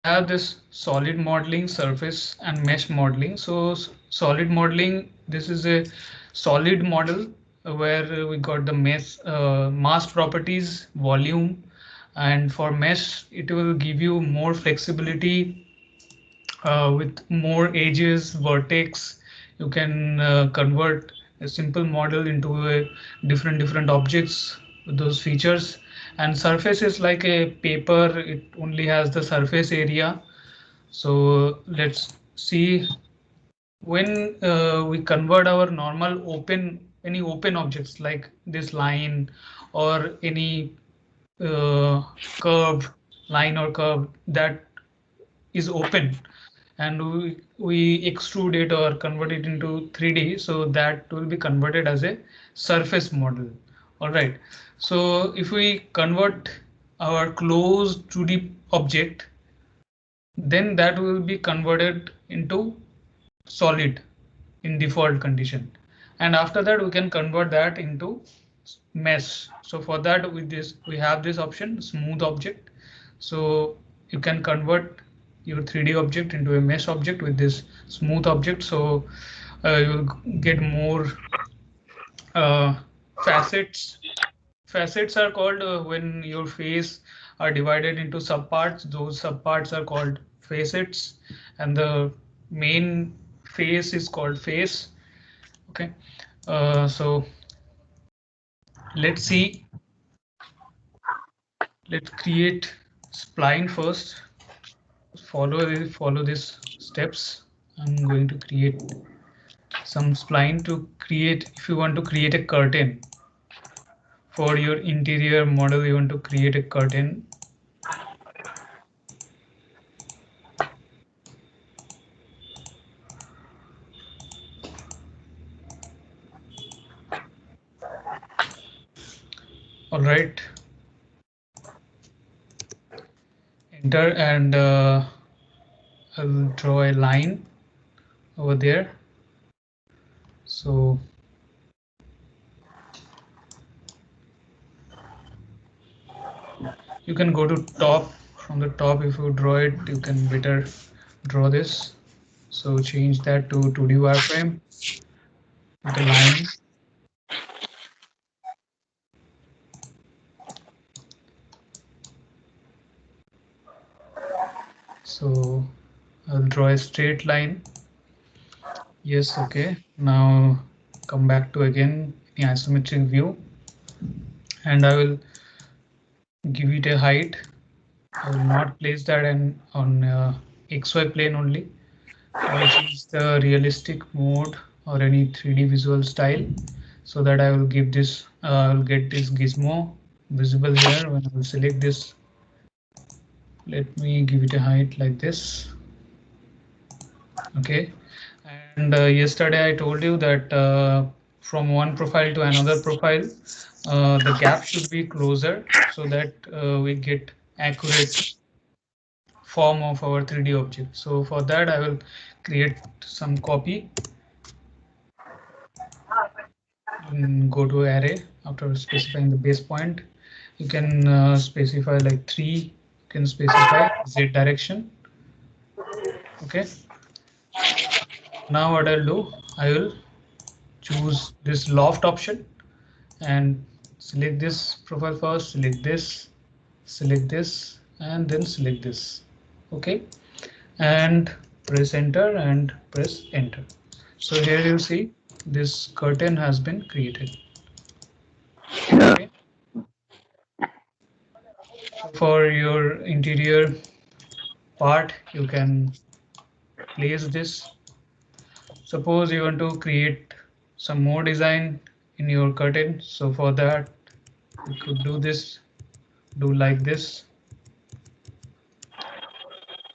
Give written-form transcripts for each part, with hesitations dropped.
have this solid modeling, surface and mesh modeling. So solid modeling, this is a solid model where we got the mass properties, volume, and for mesh, it will give you more flexibility with more edges, vertex. You can convert a simple model into a different objects with those features. And surface is like a paper, it only has the surface area. So let's see, when we convert our normal any open objects like this line or any curve line or curve that is open, and we extrude it or convert it into 3D, so that will be converted as a surface model. All right, so if we convert our closed 2D object, then that will be converted into solid in default condition, and after that we can convert that into mesh. So for that, with this we have this option, smooth object. So you can convert your 3D object into a mesh object with this smooth object. So you'll get more uh, facets. Facets are called when your face are divided into subparts. Those subparts are called facets, and the main face is called face. Okay, so let's see. Let's create spline first. Follow these steps. I'm going to create some spline to create. If you want to create a curtain for your interior model, you want to create a curtain. All right, enter, and I'll draw a line over there. So you can go to top. From the top, if you draw it, you can better draw this. So change that to 2D wireframe with the line. So I'll draw a straight line. Yes, okay. Now come back to again the isometric view, and I will give it a height. I will not place that on XY plane only. I will choose the realistic mode or any 3D visual style, so that I will give this, I will get this gizmo visible here when I will select this. Let me give it a height like this. Okay, and yesterday I told you that from one profile to another profile, the gap should be closer so that we get accurate form of our 3D object. So for that, I will create some copy and go to array. After specifying the base point, you can specify like 3. You can specify Z direction. Okay. Now what I'll do, I will choose this loft option and select this profile first, select this, and then select this. Okay, and press enter and press enter. So here you see this curtain has been created. Okay. For your interior part, you can place this. Suppose you want to create some more design in your curtain. So for that, you could do this, do like this.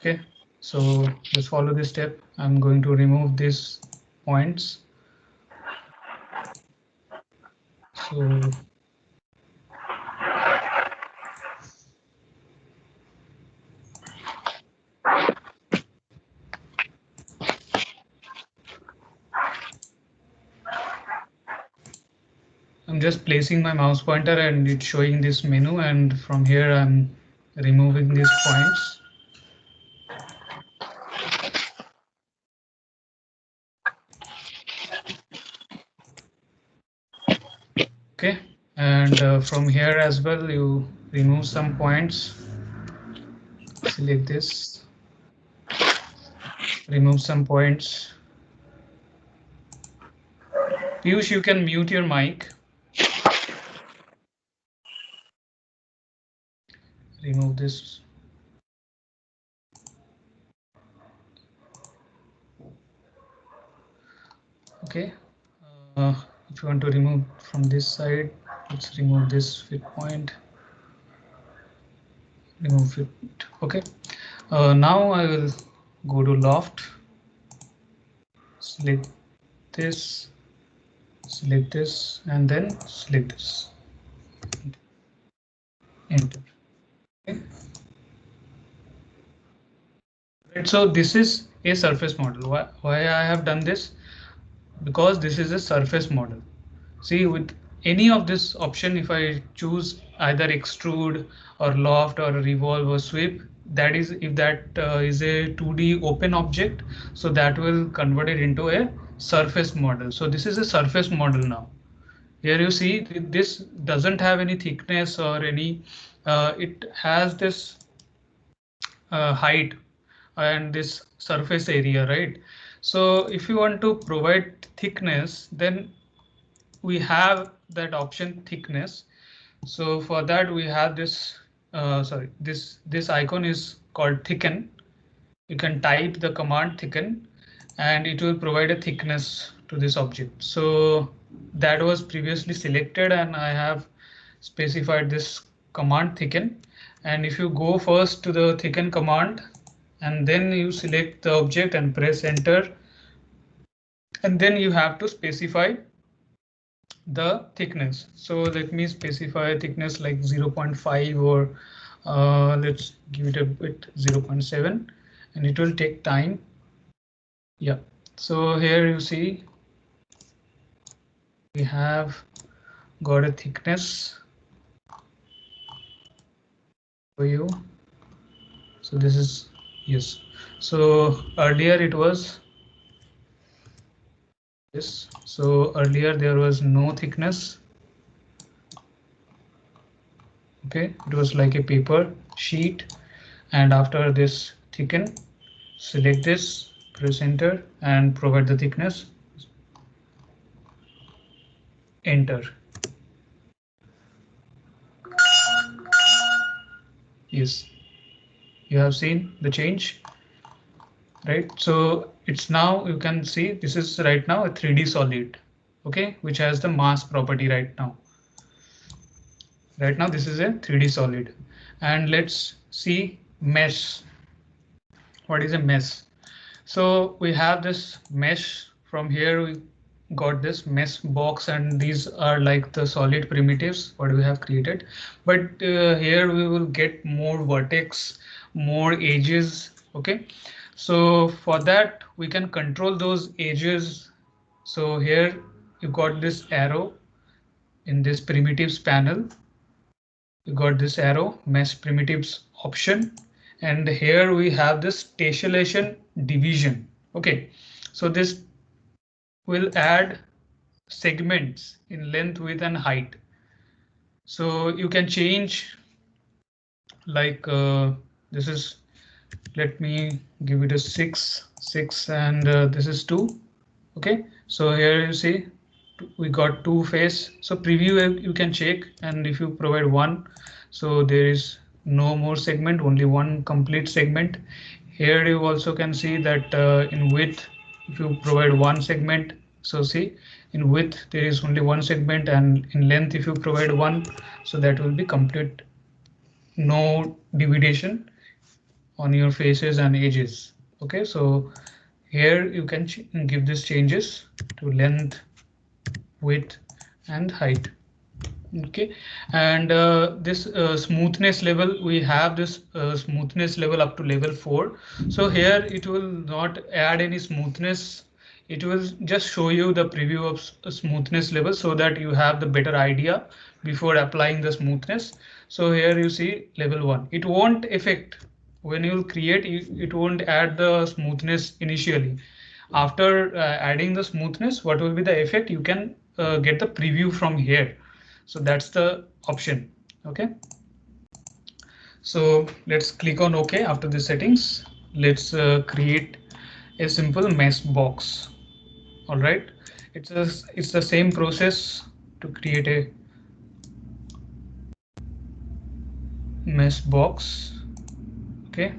Okay, so just follow this step. I'm going to remove these points. So I'm just placing my mouse pointer and it's showing this menu, and from here I'm removing these points. Okay, and from here as well, you remove some points. Select this, remove some points. Piyush, you can mute your mic. Remove this. Okay. If you want to remove from this side, let's remove this fit point. Remove it. Okay. Now I will go to loft. Select this. Select this, and then select this. Enter. Okay. Right, so this is a surface model. Why I have done this? Because this is a surface model. See, with any of this option, if I choose either extrude or loft or revolve or sweep, that is, if that is a 2D open object, so that will convert it into a surface model. So this is a surface model now. Here you see this doesn't have any thickness or any, it has this height and this surface area, right? So if you want to provide thickness, then we have that option thickness. So for that we have this, sorry, this icon is called thicken. You can type the command thicken and it will provide a thickness to this object. So that was previously selected and I have specified this command thicken. And if you go first to the thicken command and then you select the object and press enter, and then you have to specify the thickness. So let me specify thickness like 0.5 or let's give it a bit 0.7, and it will take time. Yeah, so here you see we have got a thickness for you. So this is, yes, so earlier it was this. So earlier there was no thickness. Okay, it was like a paper sheet, and after this thicken, select this, press enter and provide the thickness. Enter. Yes, you have seen the change, right? So it's now, you can see this is right now a 3D solid, okay, which has the mass property right now. Right now this is a 3D solid, and let's see mesh. What is a mesh? So we have this mesh. From here we got this mesh box, and these are like the solid primitives what we have created, but here we will get more vertex, more edges. Okay, so for that we can control those edges. So here you got this arrow in this primitives panel. You got this arrow mesh primitives option, and here we have this tessellation division. Okay, so this will add segments in length, width and height. So you can change like this is, let me give it a 6 and this is 2. Okay, so here you see we got 2 face. So preview you can check, and if you provide 1, so there is no more segment, only one complete segment. Here you also can see that in width, if you provide 1 segment, so see in width there is only 1 segment, and in length if you provide 1, so that will be complete, no division on your faces and edges. Okay, so here you can give this changes to length, width and height. Okay, and this smoothness level, we have this smoothness level up to level 4. So here it will not add any smoothness. It will just show you the preview of smoothness level so that you have the better idea before applying the smoothness. So here you see level 1. It won't affect when you create, it won't add the smoothness initially. After adding the smoothness, what will be the effect? You can get the preview from here. So that's the option. Okay. So let's click on OK after the settings. Let's create a simple mesh box. All right. It's the same process to create a mesh box. Okay.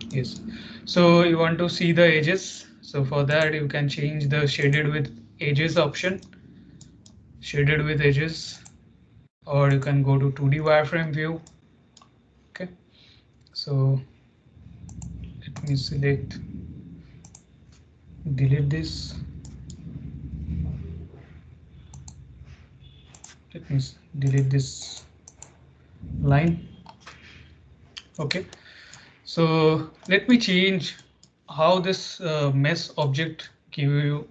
Yes. So you want to see the edges. So for that you can change the shaded with edges option. Shaded with edges, or you can go to 2D wireframe view. Okay. So let me select, delete this. Let me delete this line. Okay. So let me change how this mesh object give you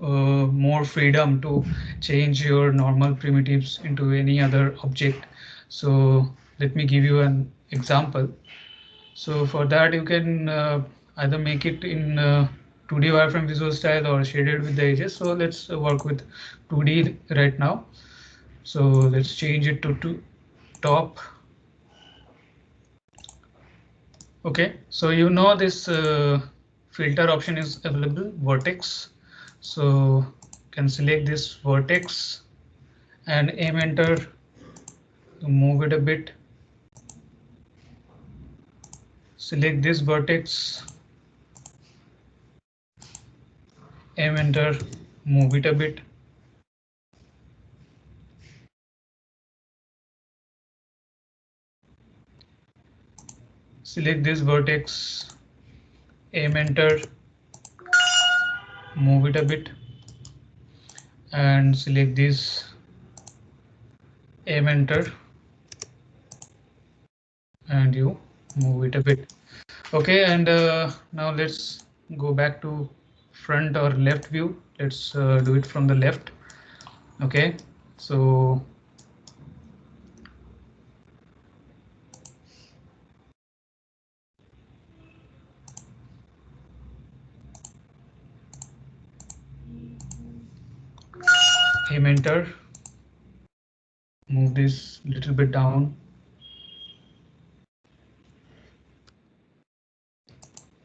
more freedom to change your normal primitives into any other object. So let me give you an example. So for that you can either make it in 2D wireframe visual style or shaded with the edges. So let's work with 2D right now. So let's change it to top. Okay, so you know this filter option is available, vertex. So you can select this vertex and aim enter to move it a bit. Select this vertex, aim enter, move it a bit. Select this vertex, aim enter, move it a bit, and select this, aim enter, and you move it a bit. Okay, and now let's go back to front or left view. Let's do it from the left. Okay, so aim enter, move this little bit down,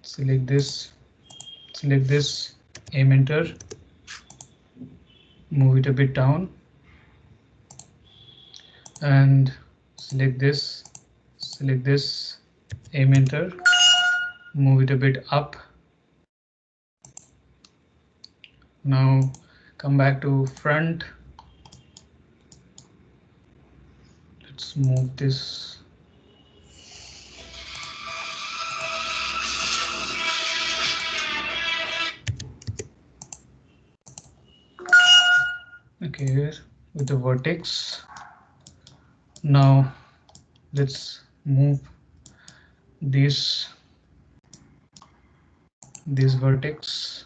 select this, aim enter, move it a bit down, and select this, aim enter, move it a bit up. Now come back to front. Let's move this. Okay, with the vertex. Now let's move this vertex.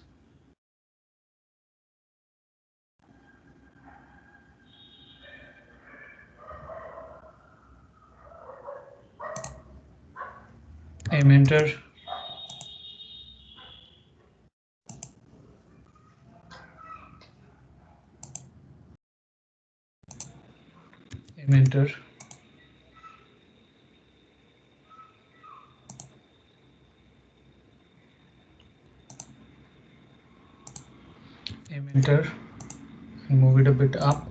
Aim enter, aim enter, aim enter, and move it a bit up.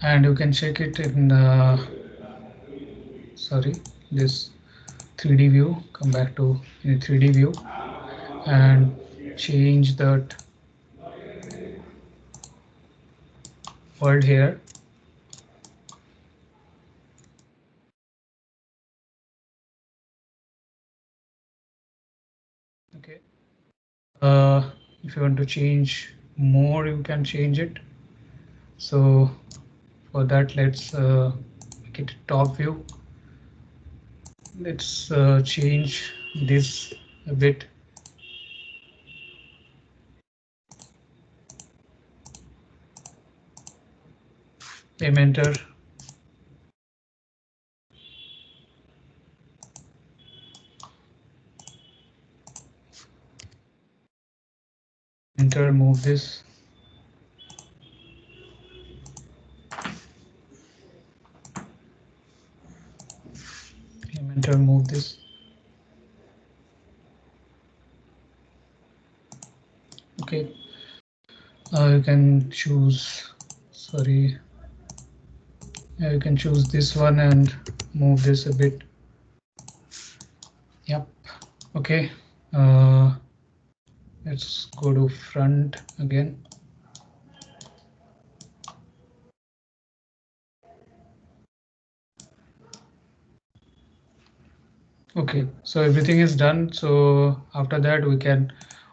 And you can check it in sorry, this 3D view. Come back to 3D view and change that world here. Okay. If you want to change more, you can change it. So for that, let's make it top view. Let's change this a bit. Aim enter. Enter, move this. Elementor, move this. Okay, you can choose, sorry, you can choose this one and move this a bit. Yep. Okay, let's go to front again. Okay, so everything is done. So after that,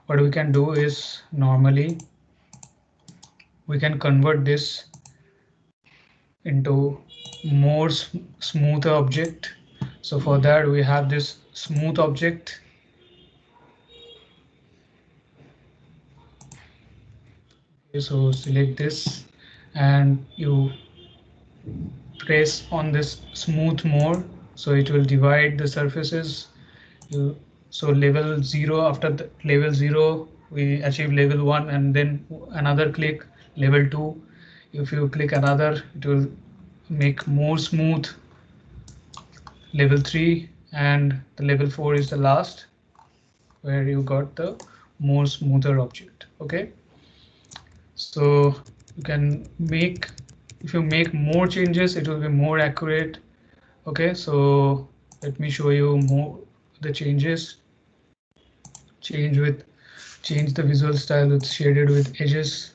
what we can do is normally we can convert this into more smoother object. So for that we have this smooth object. Okay, so select this and you press on this smooth more, so it will divide the surfaces. So level 0, after the level 0 we achieve level 1, and then another click level 2. If you click another, it will make more smooth level 3, and the level 4 is the last where you got the more smoother object. Okay, so you can make, if you make more changes, it will be more accurate. Okay, so let me show you more the changes. Change the visual style with shaded with edges,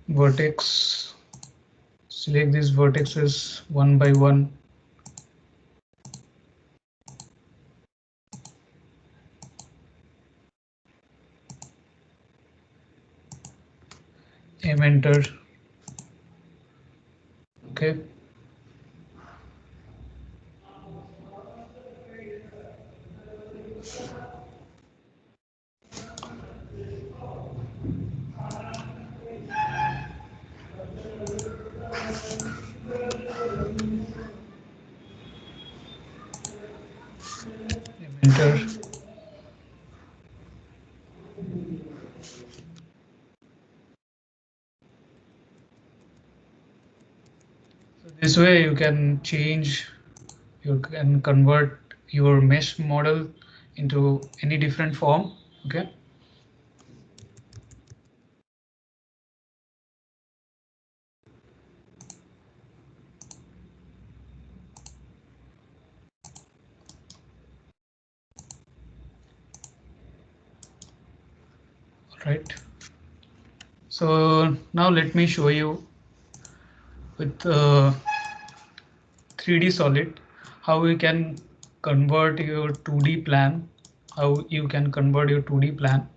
vertex. Select these vertices one by one. Enter. Okay. Enter. So this way you can change, you can convert your mesh model into any different form. Okay. Right. So now let me show you with 3D solid how we can convert your 2D plan, how you can convert your 2D plan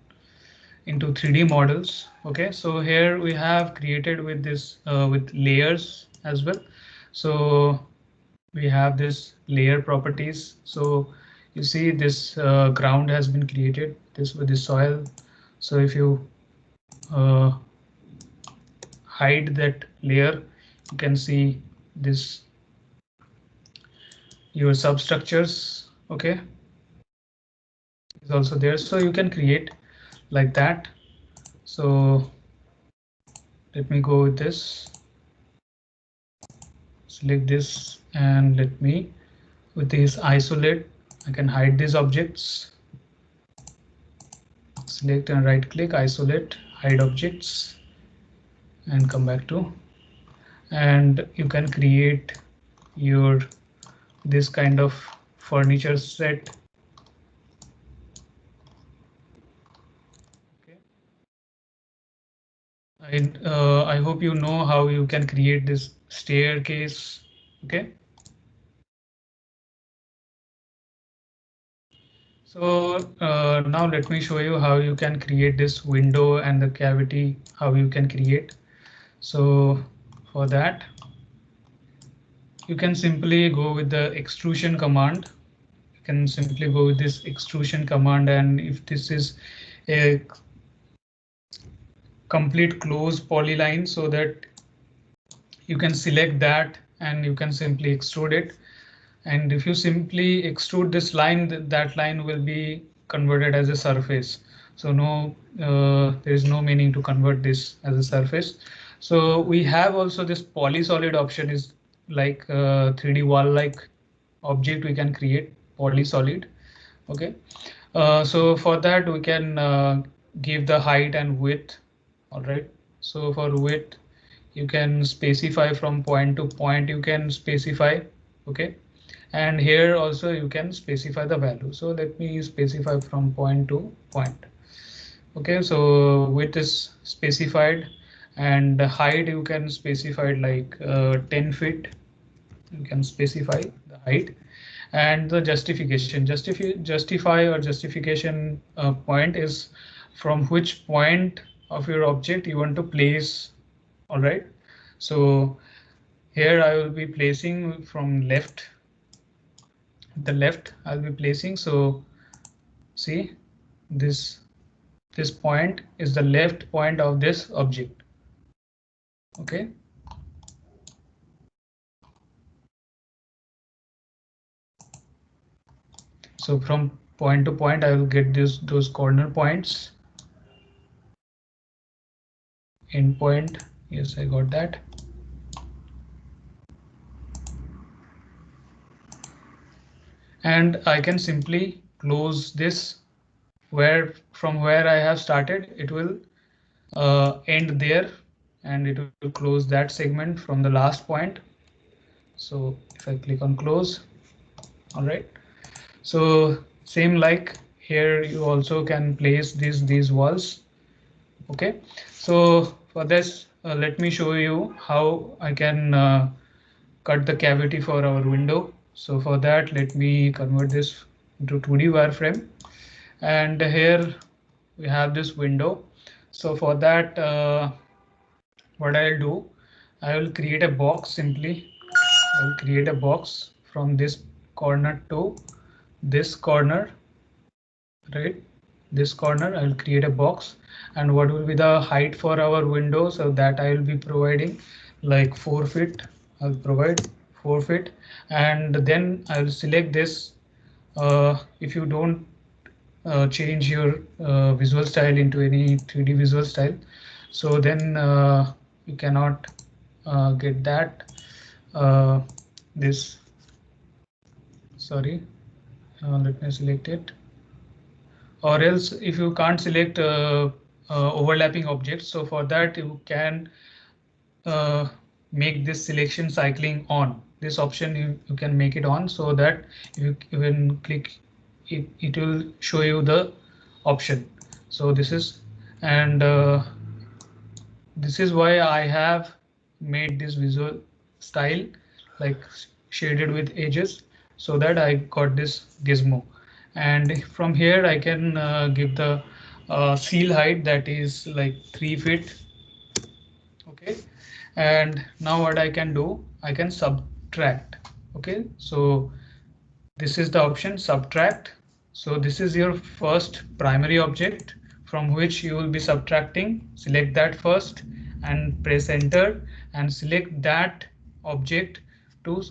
into 3D models. Okay, so here we have created with this with layers as well. So we have this layer properties. So you see this ground has been created this with the soil. So if you hide that layer, you can see this your substructures. Okay, is also there, so you can create like that. So let me go with this, select this, and let me with this isolate, I can hide these objects. Select and right click, isolate, hide objects, and come back to, and you can create your this kind of furniture set. Okay. I hope you know how you can create this staircase. Okay. So now let me show you how you can create this window and the cavity, how you can create. So for that, you can simply go with the extrusion command. You can simply go with this extrusion command, and if this is a complete closed polyline, so that you can select that and you can simply extrude it. And if you simply extrude this line, that line will be converted as a surface. So no, there is no meaning to convert this as a surface. So we have also this polysolid option is like 3D wall like. object we can create polysolid. Okay, so for that we can give the height and width. All right, so for width you can specify from point to point, you can specify. Okay, and here also you can specify the value. So let me specify from point to point. Okay, so width is specified, and the height you can specify like 10 feet. You can specify the height, and the justification. Justify or justification point is from which point of your object you want to place. All right, so here I will be placing from left. The left I'll be placing. So see, this point is the left point of this object. Okay, so from point to point I will get those corner points. End point, yes, I got that. And I can simply close this from where I have started. It will end there, and it will close that segment from the last point. So if I click on close, all right, so same like here you also can place these walls. Okay, so for this let me show you how I can cut the cavity for our window. So for that, let me convert this into 2D wireframe, and here we have this window. So for that, what I'll do, I will create a box. Simply I will create a box from this corner to this corner, right? This corner I will create a box, and what will be the height for our window? So that I will be providing like 4 feet. I'll provide 4 feet, and then I'll select this. If you don't change your visual style into any 3D visual style, so then you cannot get that this, sorry, let me select it. Or else if you can't select overlapping objects, so for that you can make this selection cycling on. This option you can make it on, so that you when click it, it will show you the option. So this is, and this is why I have made this visual style like shaded with edges, so that I got this gizmo. And from here I can give the seal height, that is like 3 feet. Okay, and now what I can do, I can subtract. Okay, so this is the option subtract. So this is your first primary object from which you will be subtracting. Select that first and press enter, and select that object to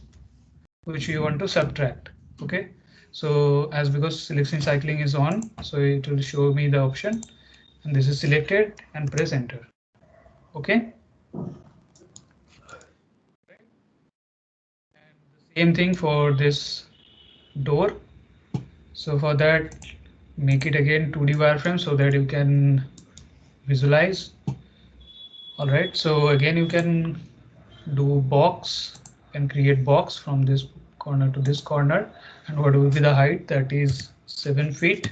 which you want to subtract. Okay, so as because selection cycling is on, so it will show me the option, and this is selected, and press enter. Okay, and the same thing for this door. So for that, make it again 2D wireframe so that you can visualize. All right, so again you can do box and create box from this corner to this corner, and what will be the height? That is 7 feet.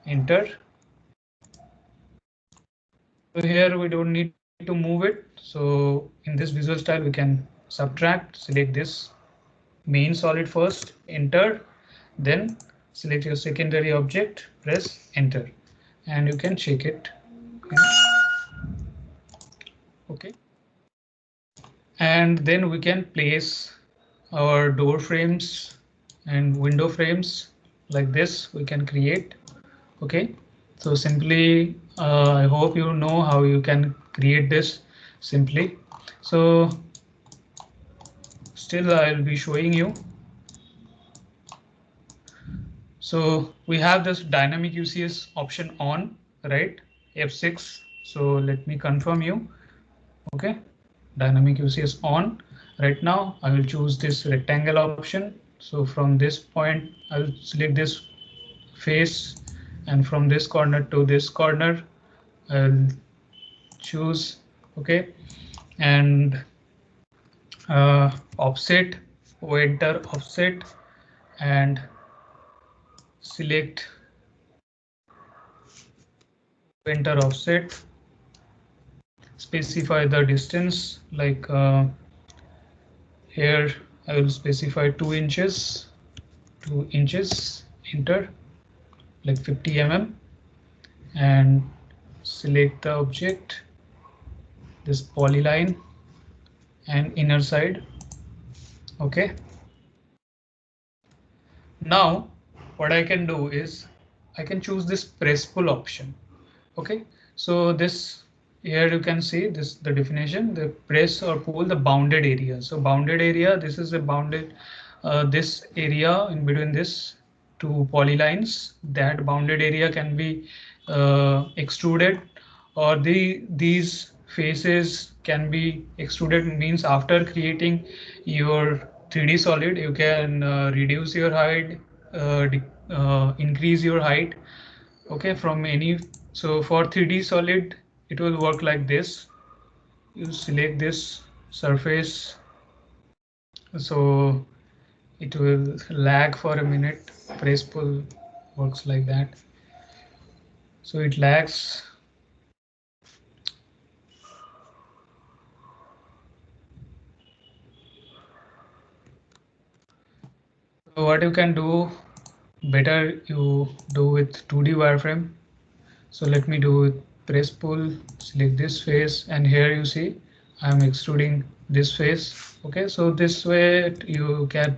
Enter. So here we don't need to move it. So in this visual style we can subtract. Select this main solid first, enter, then select your secondary object, press enter, and you can check it. Okay, and then we can place our door frames and window frames like this we can create. Okay, so simply I hope you know how you can create this simply. So still I'll be showing you. So we have this dynamic UCS option on, right? F6. So let me confirm you. Okay, dynamic UCS on. Right now I will choose this rectangle option. So from this point, I'll select this face, and from this corner to this corner, I'll choose, okay, and offset, enter offset, and select enter offset, specify the distance, like here I will specify 2 inches, 2 inches, enter, like 50 mm, and select the object, this polyline and inner side. Okay, now what I can do is I can choose this press pull option. Okay, so this here you can see this, the definition, the press or pull the bounded area. So bounded area, this is a bounded this area in between this two polylines, that bounded area can be extruded, or these faces can be extruded, means after creating your 3D solid you can reduce your height, increase your height, okay, from any. So for 3D solid it will work like this. You select this surface, so it will lag for a minute. Press pull works like that, so it lags. So what you can do better, you do with 2D wireframe. So let me do with press pull, select this face, and here you see I'm extruding this face. Okay, so this way you can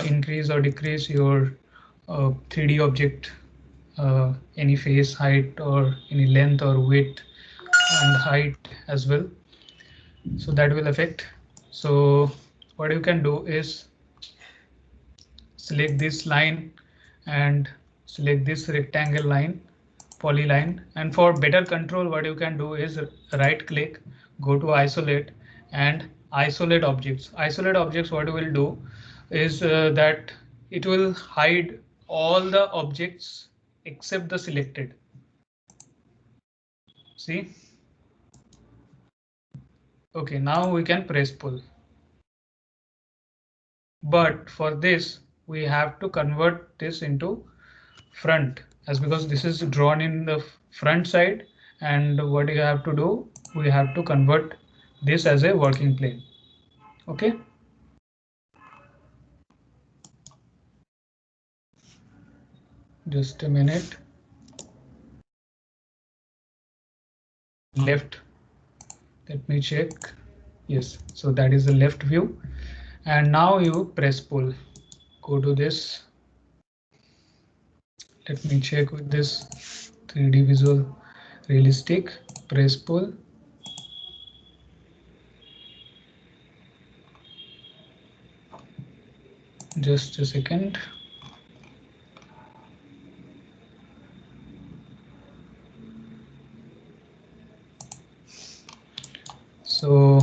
increase or decrease your 3D object, any face height or any length or width and height as well. So that will affect. So what you can do is select this line and select this rectangle line, polyline, and for better control what you can do is right click, go to isolate, and isolate objects. Isolate objects, what you will do is that it will hide all the objects except the selected. See, okay, now we can press pull, but for this we have to convert this into front, as because this is drawn in the front side, and what you have to do, we have to convert this as a working plane. Okay, just a minute. Left, let me check. Yes, so that is the left view, and now you press pull, go to this. Let me check with this 3D visual realistic, press pull. Just a second. So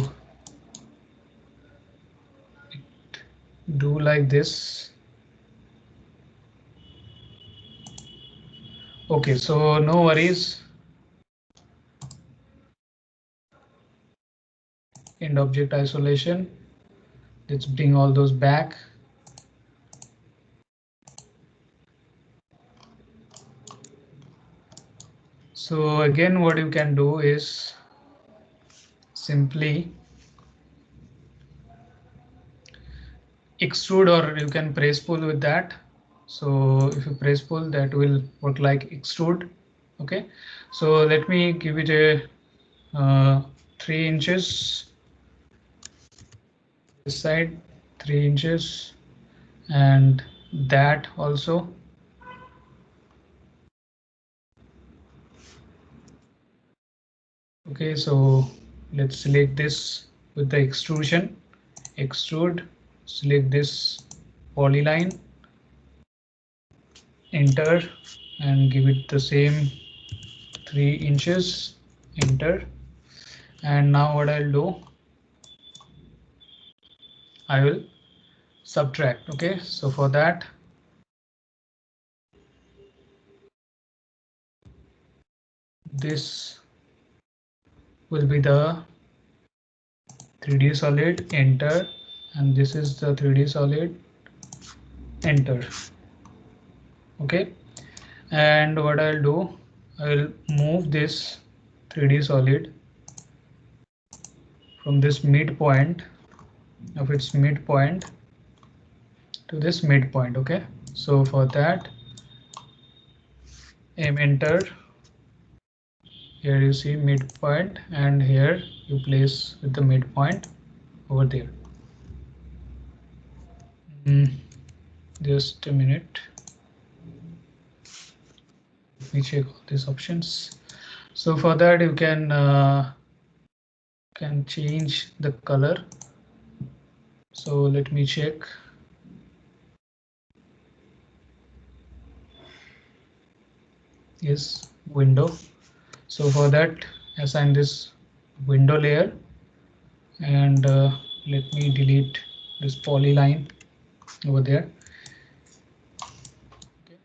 do like this. Okay, so no worries. End object isolation. Let's bring all those back. So again, what you can do is simply extrude, or you can press pull with that. So if you press pull, that will work like extrude. Okay, so let me give it a 3 inches. This side 3 inches, and that also. Okay, so let's select this with the extrusion, extrude, select this polyline, enter, and give it the same 3 inches, enter. And now what I'll do, I will subtract. Okay, so for that, this will be the 3D solid, enter, and this is the 3D solid, enter. Okay, and what I'll do, I'll move this 3D solid from this midpoint of its midpoint to this midpoint. Okay, so for that, aim enter. Here you see midpoint, and here you place with the midpoint over there. Just a minute. Let me check all these options. So for that, you can change the color. So let me check. Yes, window. So for that, assign this window layer, and let me delete this polyline over there. Okay.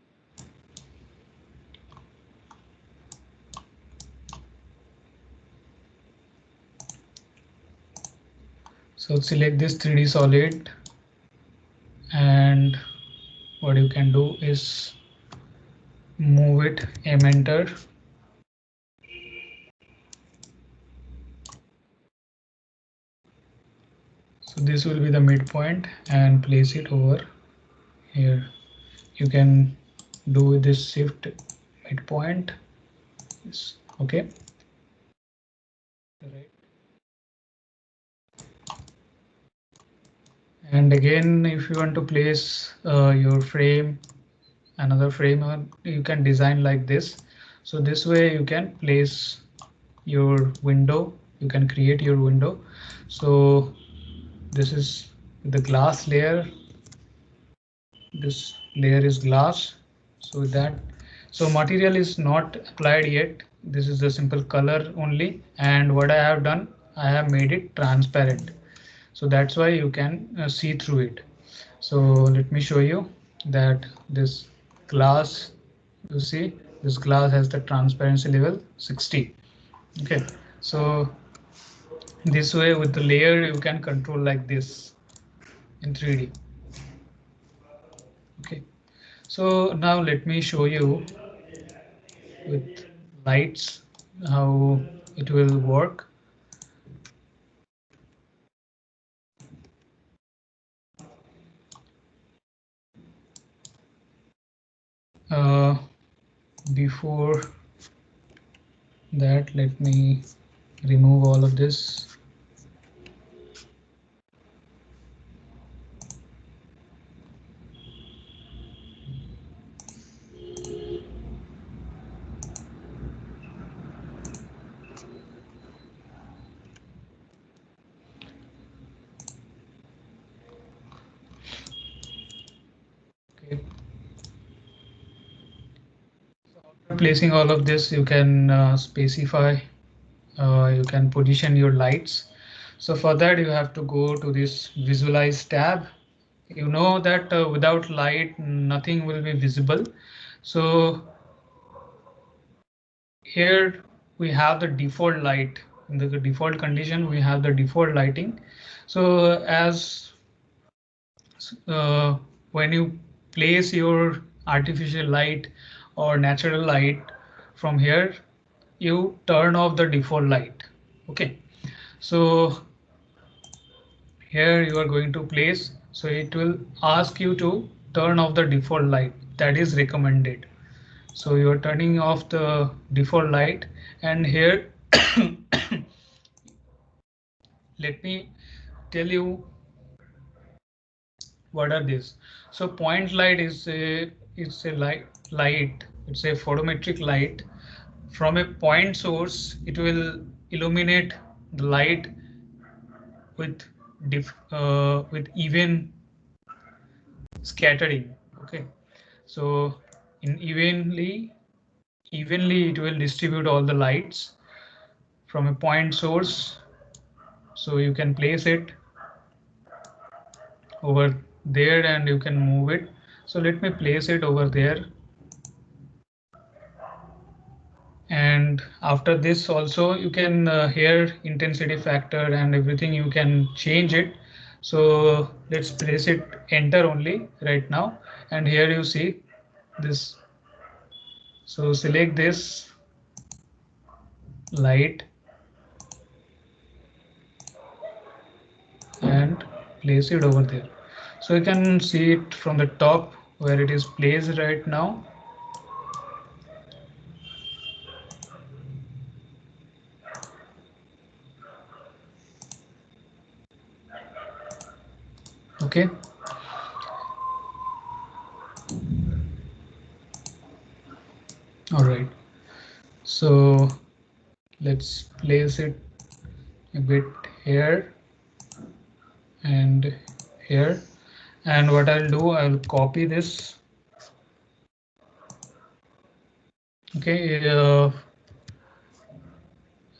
So select this 3D solid, and what you can do is move it, aim enter. So this will be the midpoint, and place it over here. You can do this shift midpoint. Yes. Okay. Right. And again, if you want to place your frame, another frame, you can design like this. So this way you can place your window, you can create your window. So this is the glass layer, this layer is glass. So that, so material is not applied yet, this is the simple color only, and what I have done, I have made it transparent, so that's why you can see through it. So let me show you that this glass, you see this glass has the transparency level 60. Okay, so this way with the layer you can control like this in 3D. Okay, so now let me show you with lights how it will work. Before that, let me remove all of this. Okay. After placing all of this, you can specify, you can position your lights. So for that, you have to go to this visualize tab. You know that without light, nothing will be visible. So here we have the default light. In the default condition, we have the default lighting. So as when you place your artificial light or natural light from here, you turn off the default light. Okay, so here you are going to place, so it will ask you to turn off the default light, that is recommended. So you are turning off the default light, and here let me tell you what are these. So point light is a light, it's a photometric light. From a point source, it will illuminate the light with with even scattering. Okay, so in evenly it will distribute all the lights from a point source. So you can place it over there and you can move it. So let me place it over there. And after this also you can here intensity factor and everything you can change it. So let's place it enter only right now. And here you see this. So select this light and place it over there. So you can see it from the top where it is placed right now. Okay. All right. So let's place it a bit here and here. And what I'll do, I'll copy this. Okay.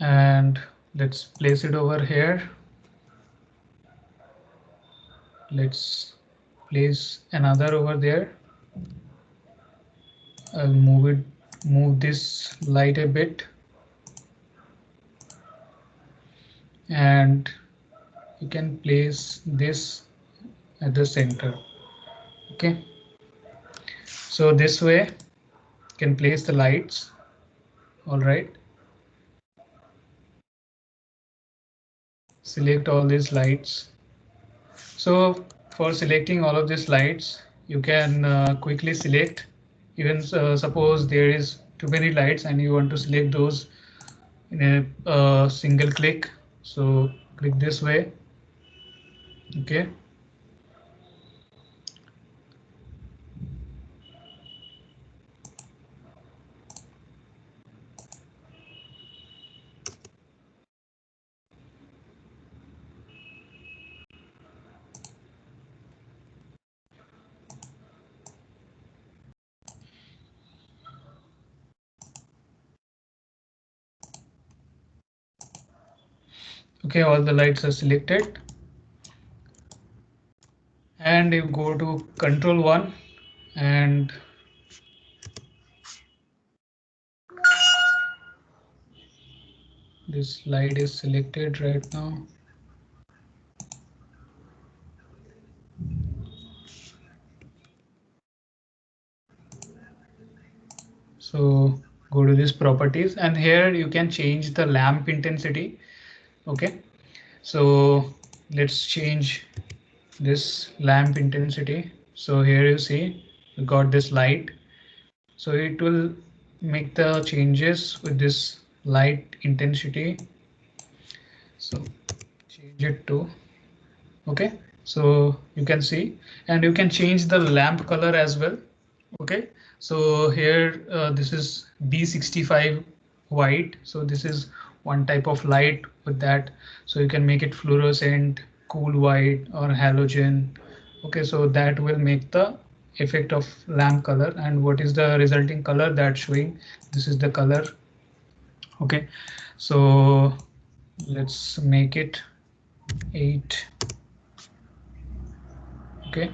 And let's place it over here. Let's place another over there. I'll move this light a bit. And you can place this at the center. Okay. So this way you can place the lights. All right. Select all these lights. So for selecting all of these lights, you can quickly select. Even suppose there is too many lights and you want to select those in a single click. So click this way. Okay. Okay, all the lights are selected. And you go to Control 1 and this light is selected right now. So go to this properties and here you can change the lamp intensity. Okay, so let's change this lamp intensity. So here you see we got this light. So it will make the changes with this light intensity. So change it to okay. So you can see and you can change the lamp color as well. Okay, so here this is B65 white. So this is one type of light with that. So you can make it fluorescent, cool white or halogen. Okay, so that will make the effect of lamp color. And what is the resulting color that's showing? This is the color. Okay, so let's make it 8. Okay.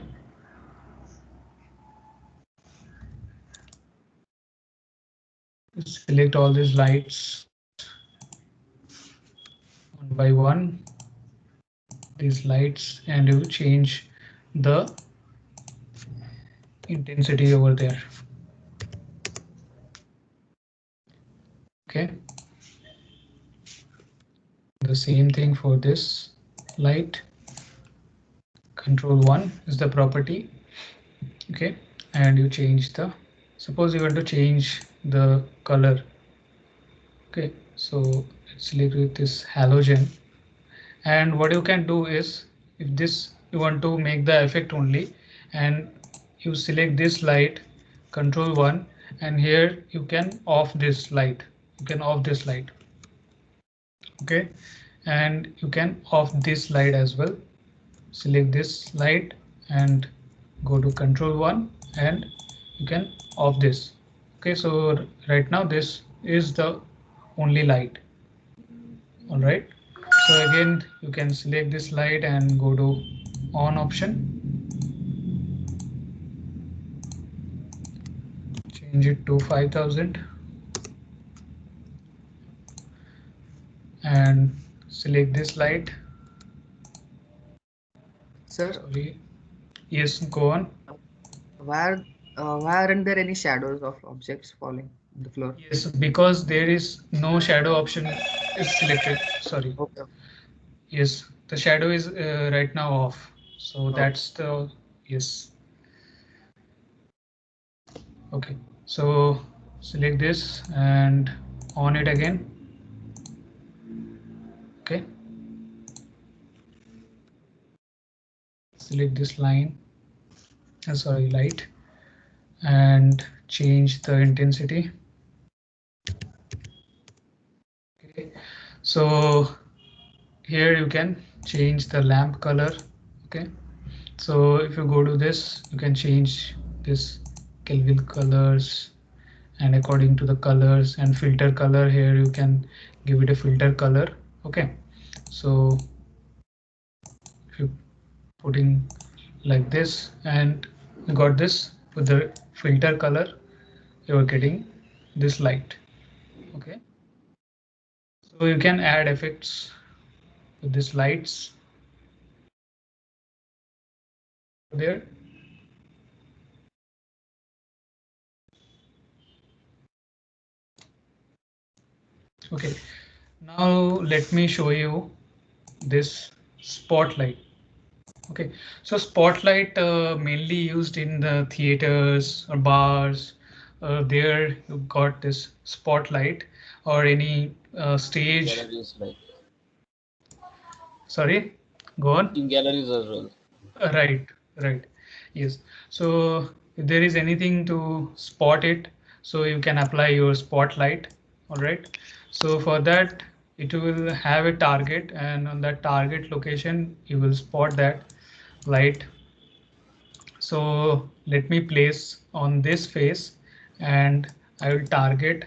Select all these lights one by one, these lights, and you change the intensity over there. Okay. The same thing for this light. Control 1 is the property. Okay, and you change the, suppose you want to change the color. Okay, so let's select with this halogen. And what you can do is, if this you want to make the effect only, and you select this light, Control 1, and here you can off this light. You can off this light. Okay, and you can off this light as well. Select this light and go to Control 1 and you can off this. Okay, so right now this is the only light. All right, so again you can select this light and go to on option. change it to 5000 and select this light. Sir, Sorry. Yes, go on. why aren't there any shadows of objects falling on the floor? Yes, because there is no shadow option is selected. Sorry. Okay. Yes, the shadow is right now off. So Okay. that's the, yes. Okay, so select this and on it again. Okay, select this line, sorry, light, and change the intensity. Okay, so here you can change the lamp color. Okay, so if you go to this, you can change this Kelvin colors, and according to the colors and filter color, here you can give it a filter color. Okay, so if you putting like this and you got this with the filter color, you are getting this light. Okay, so you can add effects with these lights there. Okay, now let me show you this spotlight. Okay, so spotlight mainly used in the theaters or bars. There you got this spotlight or any stage. Galleries, like Sorry, go on. in galleries as well. Right, right. Yes. So if there is anything to spot it, so you can apply your spotlight. All right. So for that, it will have a target, and on that target location, you will spot that light. So let me place on this face, and I will target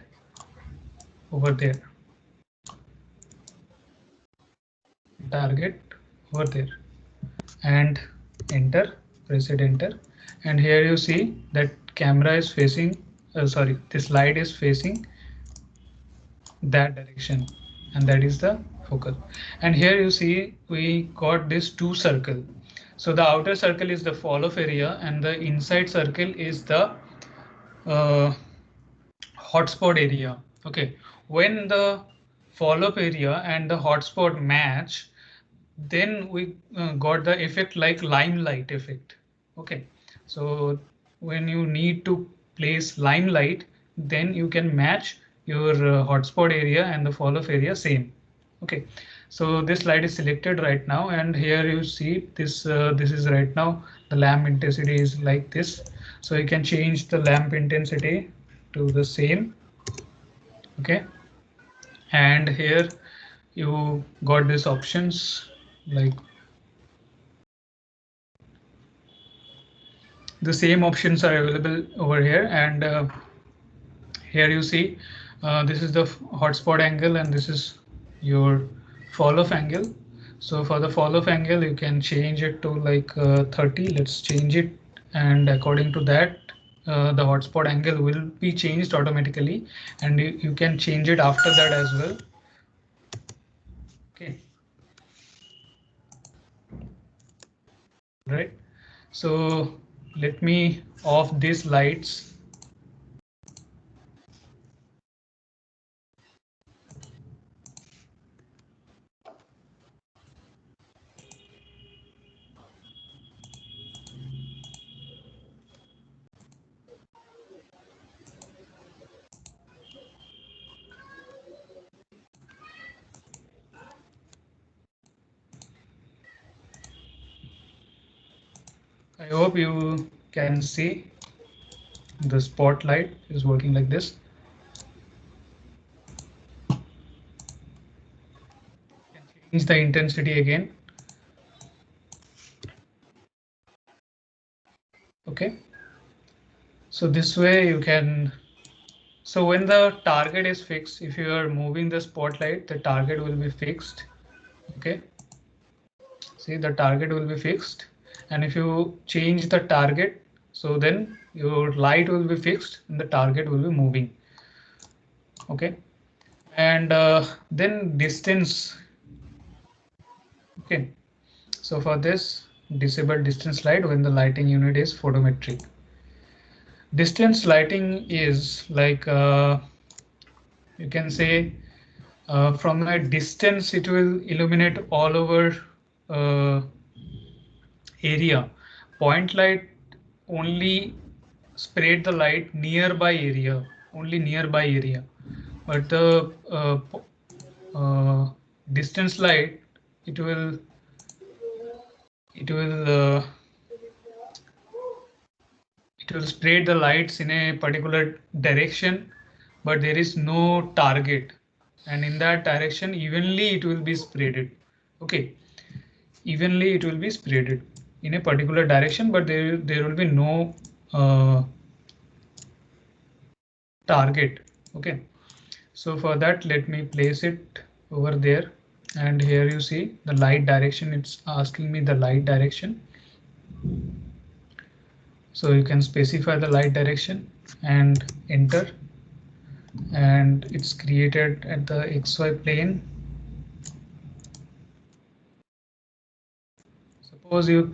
over there. Target over there, and enter. Press it, enter, and here you see that camera is facing. Sorry, this light is facing that direction, and that is the focal. And here you see we got this two circle. So the outer circle is the fall off area, and the inside circle is the uh, hotspot area. Okay, when the fall up area and the hotspot match, then we got the effect like limelight effect. Okay, so when you need to place limelight, then you can match your hotspot area and the fall off area same. Okay, so this light is selected right now, and here you see this this is right now the lamp intensity is like this. So you can change the lamp intensity to the same. Okay, and here you got these options like the same options are available over here, and here you see this is the hotspot angle and this is your fall off angle. So for the fall off angle you can change it to like 30. Let's change it, and according to that the hotspot angle will be changed automatically, and you can change it after that as well. Okay, right, so let me off these lights. I hope you can see the spotlight is working like this. Change the intensity again. Okay, so this way you can, so when the target is fixed, if you are moving the spotlight, the target will be fixed. Okay, see, the target will be fixed, and if you change the target, So then your light will be fixed and the target will be moving. Okay, and then distance. Okay, so for this, disable distance light when the lighting unit is photometric. Distance lighting is like you can say from a distance it will illuminate all over uh, area. Point light only spread the light nearby area, only nearby area. But the distance light, it will it will uh, it will spread the lights in a particular direction, but there is no target, and in that direction evenly it will be spreaded. Okay, evenly it will be spreaded in a particular direction, but there will be no target. Okay, so for that, let me place it over there, and here you see the light direction. It's asking me the light direction, so you can specify the light direction and enter, and it's created at the XY plane. Suppose you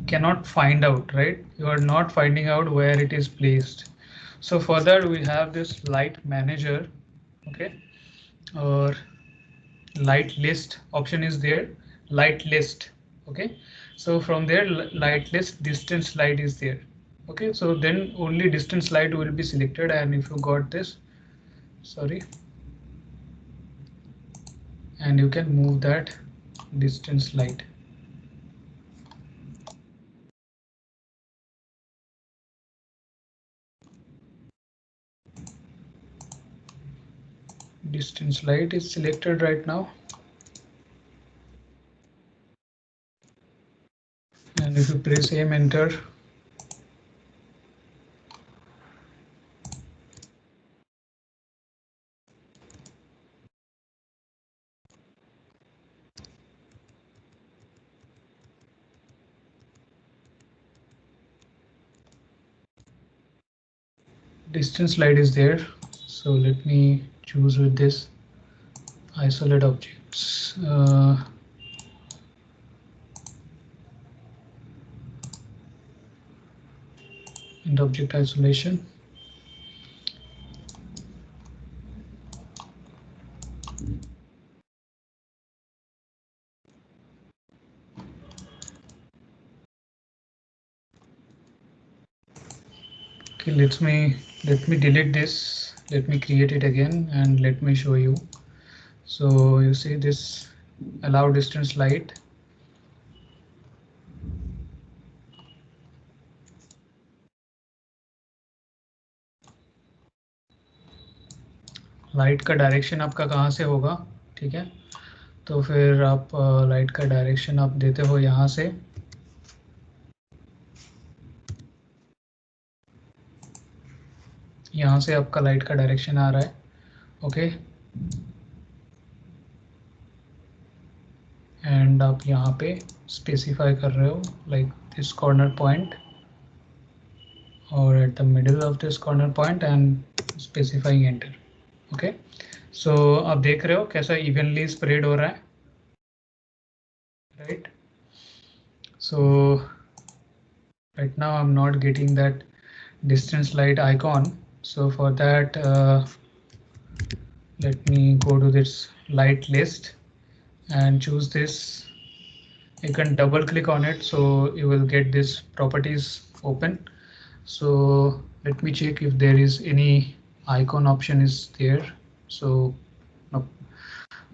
cannot find out, right? You are not finding out where it is placed. So for that we have this light manager, okay, or light list option is there, light list. Okay, so from there light list distance light is there. Okay, so then only distance light will be selected, and if you got this, sorry, and you can move that distance light. Distance light is selected right now, and if you press aim enter, distance light is there. So let me choose with this isolate objects. And object isolation. Okay, let me delete this. Let me create it again and let me show you. So you see this allow distance light. Light का direction आपका कहाँ से होगा, ठीक है, तो फिर आप लाइट का डायरेक्शन आप देते हो यहाँ से, यहाँ से आपका लाइट का डायरेक्शन आ रहा है. ओके, एंड आप यहाँ पे स्पेसिफाई कर रहे हो लाइक दिस कॉर्नर पॉइंट और at the middle of this corner point and specifying enter. Okay, so आप देख रहे हो कैसा इवनली स्प्रेड हो रहा है, right. So right now I'm not getting that distance light icon, so for that let me go to this light list and choose this. You can double click on it so you will get this properties open. So let me check if there is any icon option is there. So no.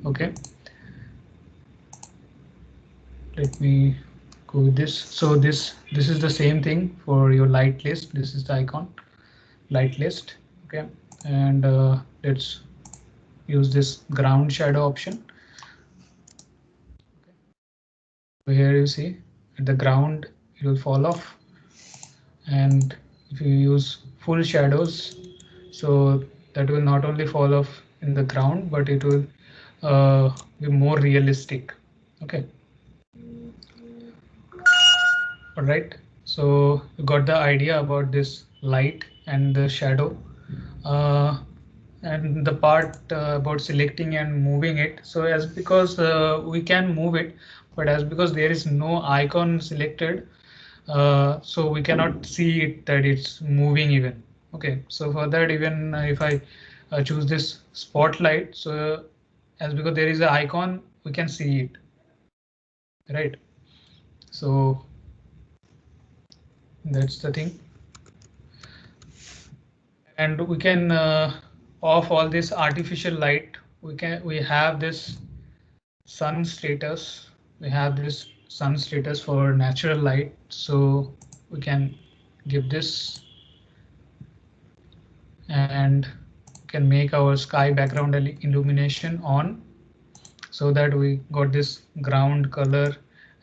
Okay, let me go with this. So this is the same thing for your light list. This is the icon, light list. Okay, and let's use this ground shadow option. So here you see at the ground it will fall off, and if you use full shadows, so that will not only fall off in the ground, but it will be more realistic. Okay, all right. So you got the idea about this light and the shadow. And the part about selecting and moving it. So as because we can move it, but as because there is no icon selected, so we cannot see it that it's moving even. Okay, so for that, even if I choose this spotlight, so as because there is an icon, we can see it, right? So that's the thing. And we can off all this artificial light. We have this sun status. We have this sun status for natural light. So we can give this and can make our sky background illumination on, so that we got this ground color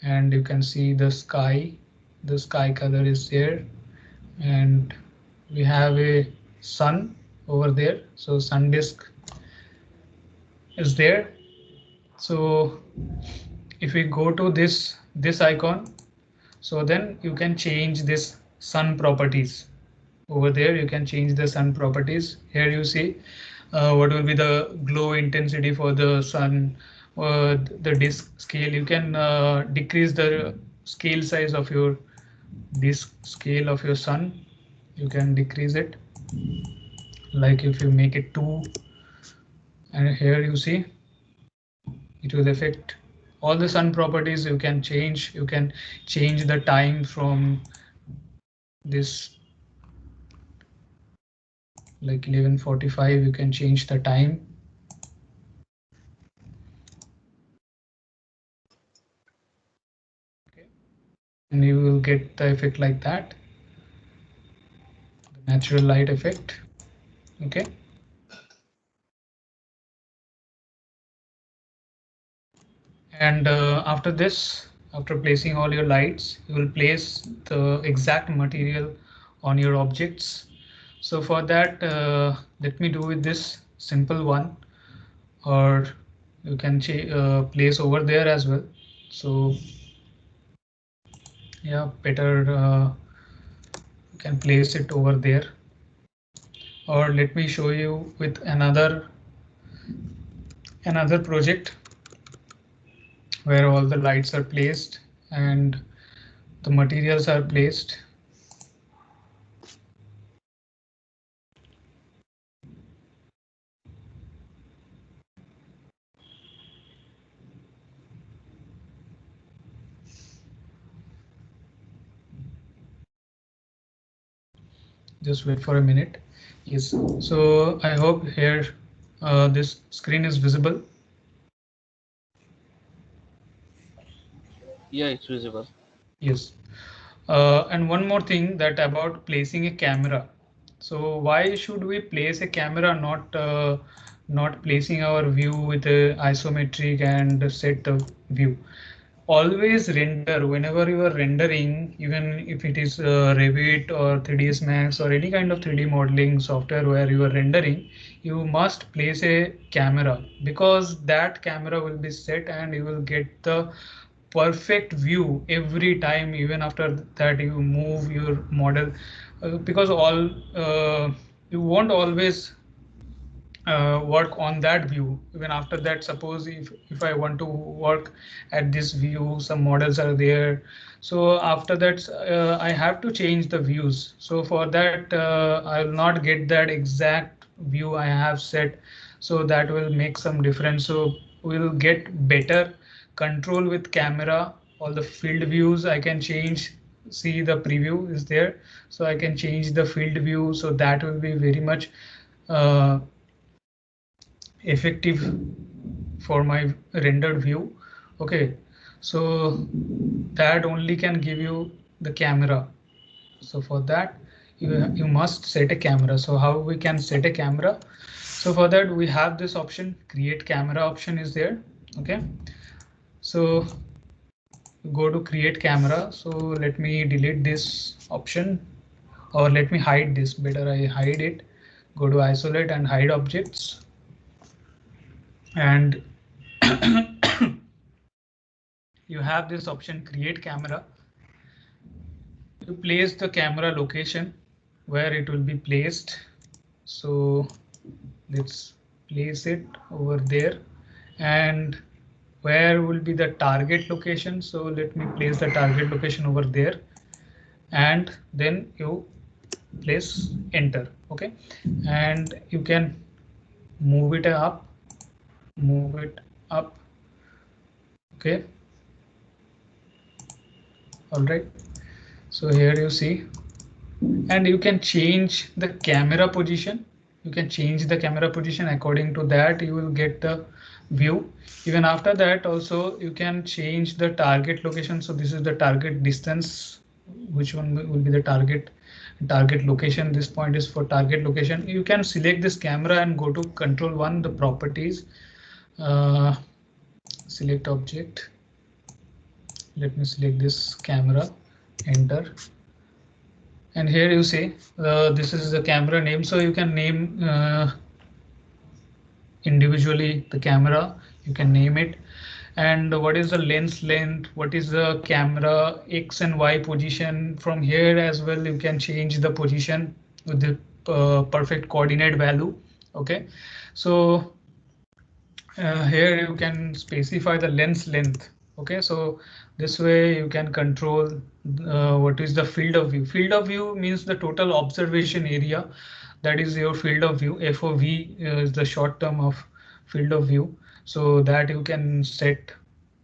and you can see the sky. The sky color is there, and we have a sun over there. So sun disk is there. So if we go to this icon, so then you can change this sun properties. Over there you can change the sun properties. Here you see what will be the glow intensity for the sun, the disk scale. You can decrease the scale size of your disk scale of your sun. You can decrease it, like if you make it 2, and here you see it will affect all the sun properties. You can change the time from this, like 11:45. You can change the time. Okay. And you will get the effect like that, the natural light effect. Okay. And after this, after placing all your lights, you will place the exact material on your objects. So for that, let me do with this simple one, or you can place over there as well. So yeah, better you can place it over there. Or let me show you with another project where all the lights are placed and the materials are placed. Just wait for a minute. Yes, so I hope here this screen is visible. Yeah, it's visible. Yes. And one more thing, that about placing a camera. So why should we place a camera, not placing our view with a isometric and set of view? Always render whenever you are rendering, even if it is Revit or 3ds Max or any kind of 3D modeling software where you are rendering, you must place a camera, because that camera will be set and you will get the perfect view every time, even after that you move your model, because all you won't always work on that view. Even after that, suppose if I want to work at this view, some models are there, so after that I have to change the views. So for that I will not get that exact view I have set, so that will make some difference. So we'll get better control with camera. All the field views I can change. See, the preview is there, so I can change the field view, so that will be very much uh, effective for my rendered view. Okay, so that only can give you the camera. So for that you must set a camera. So how we can set a camera? So for that we have this option, create camera option is there. Okay, so go to create camera. So let me delete this option, or let me hide this. Better I hide it. Go to isolate and hide objects, and you have this option, create camera. to place the camera location where it will be placed. So let's place it over there. And where will be the target location? So let me place the target location over there, and then you place enter. Okay, and you can move it up, move it up. Okay, all right. So here you see, and you can change the camera position. You can change the camera position. According to that, you will get the view. Even after that, also you can change the target location. So this is the target distance. Which one will be the target location? This point is for target location. You can select this camera and go to control 1, the properties, select object. Let me select this camera, enter. And here you see this is the camera name, so you can name individually the camera. You can name it, and what is the lens length, what is the camera X and Y position. From here as well you can change the position with the perfect coordinate value. Okay, so here you can specify the lens length. Okay, so this way you can control what is the field of view. Field of view means the total observation area. That is your field of view. FOV is the short term of field of view. So that you can set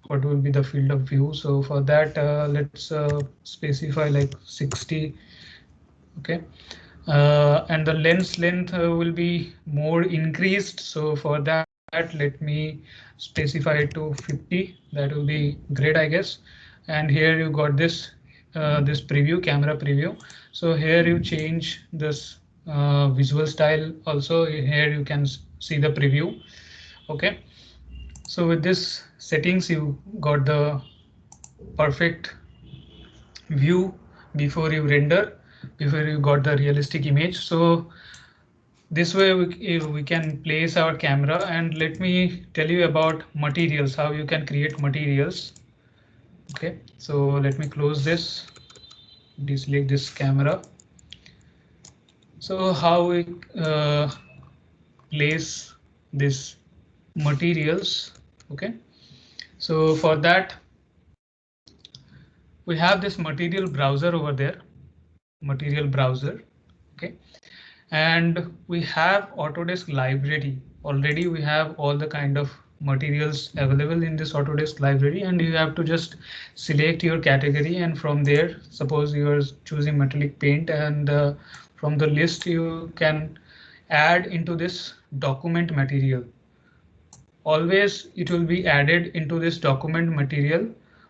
what will be the field of view. So for that, let's specify like 60. Okay, and the lens length will be more increased. So for that, let me specify it to 50. That will be great, I guess. And here you got this this preview, camera preview. So here you change this visual style. Also here you can see the preview. Okay, so with this settings you got the perfect view before you render, before you got the realistic image. So this way we can place our camera. And let me tell you about materials, how you can create materials. Okay, so let me close this, deselect this camera. So how we place this materials. Okay, so for that we have this material browser over there, material browser. Okay, and we have Autodesk library. Already we have all the kind of materials available in this Autodesk library, and you have to just select your category, and from there, suppose you are choosing metallic paint, and from the list you can add into this document material. Always it will be added into this document material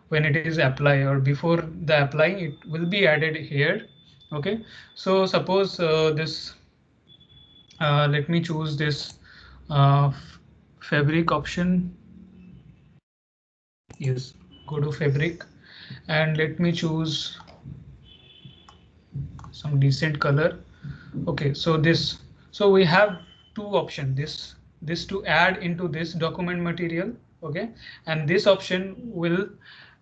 when it is apply, or before the applying it will be added here. Okay, so suppose this let me choose this fabric option. Yes, go to fabric, and let me choose some decent color. Okay, so this, so we have two options, this to add into this document material. Okay, and this option will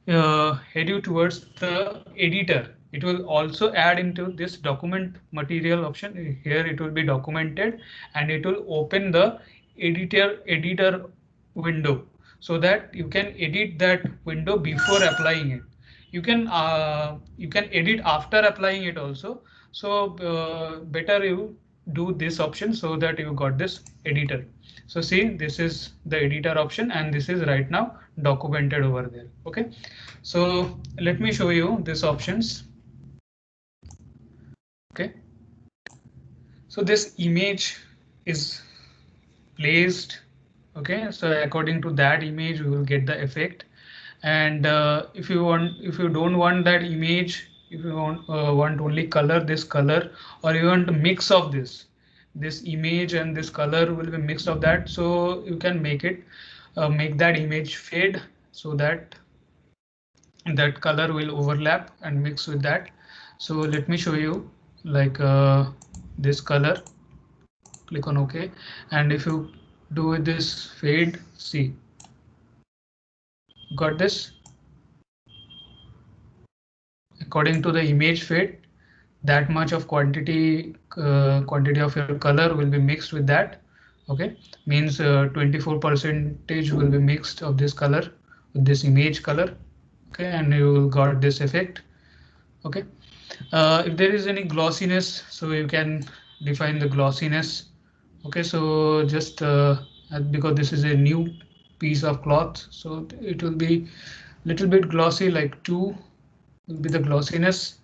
head you towards the editor. It will also add into this document material option. Here it will be documented, and it will open the editor window, so that you can edit that window before applying it. You can edit after applying it also. So better you do this option, so that you got this editor. So see, this is the editor option, and this is right now documented over there. Okay, so let me show you these options. Okay, so this image is placed. Okay, so according to that image we will get the effect. And if you don't want that image, if you want only color, this color, or you want a mix of this image and this color will be mixed of that, so you can make it make that image fade, so that that color will overlap and mix with that. So let me show you, like this color, click on OK, and if you do with this fade, see, got this. according to the image fit, that much of quantity of your color will be mixed with that. Okay, means 24% will be mixed of this color with this image color. Okay, and you will got this effect. Okay, if there is any glossiness, so you can define the glossiness. Okay, so just because this is a new piece of cloth, so it will be little bit glossy, like 2 will be the glossiness.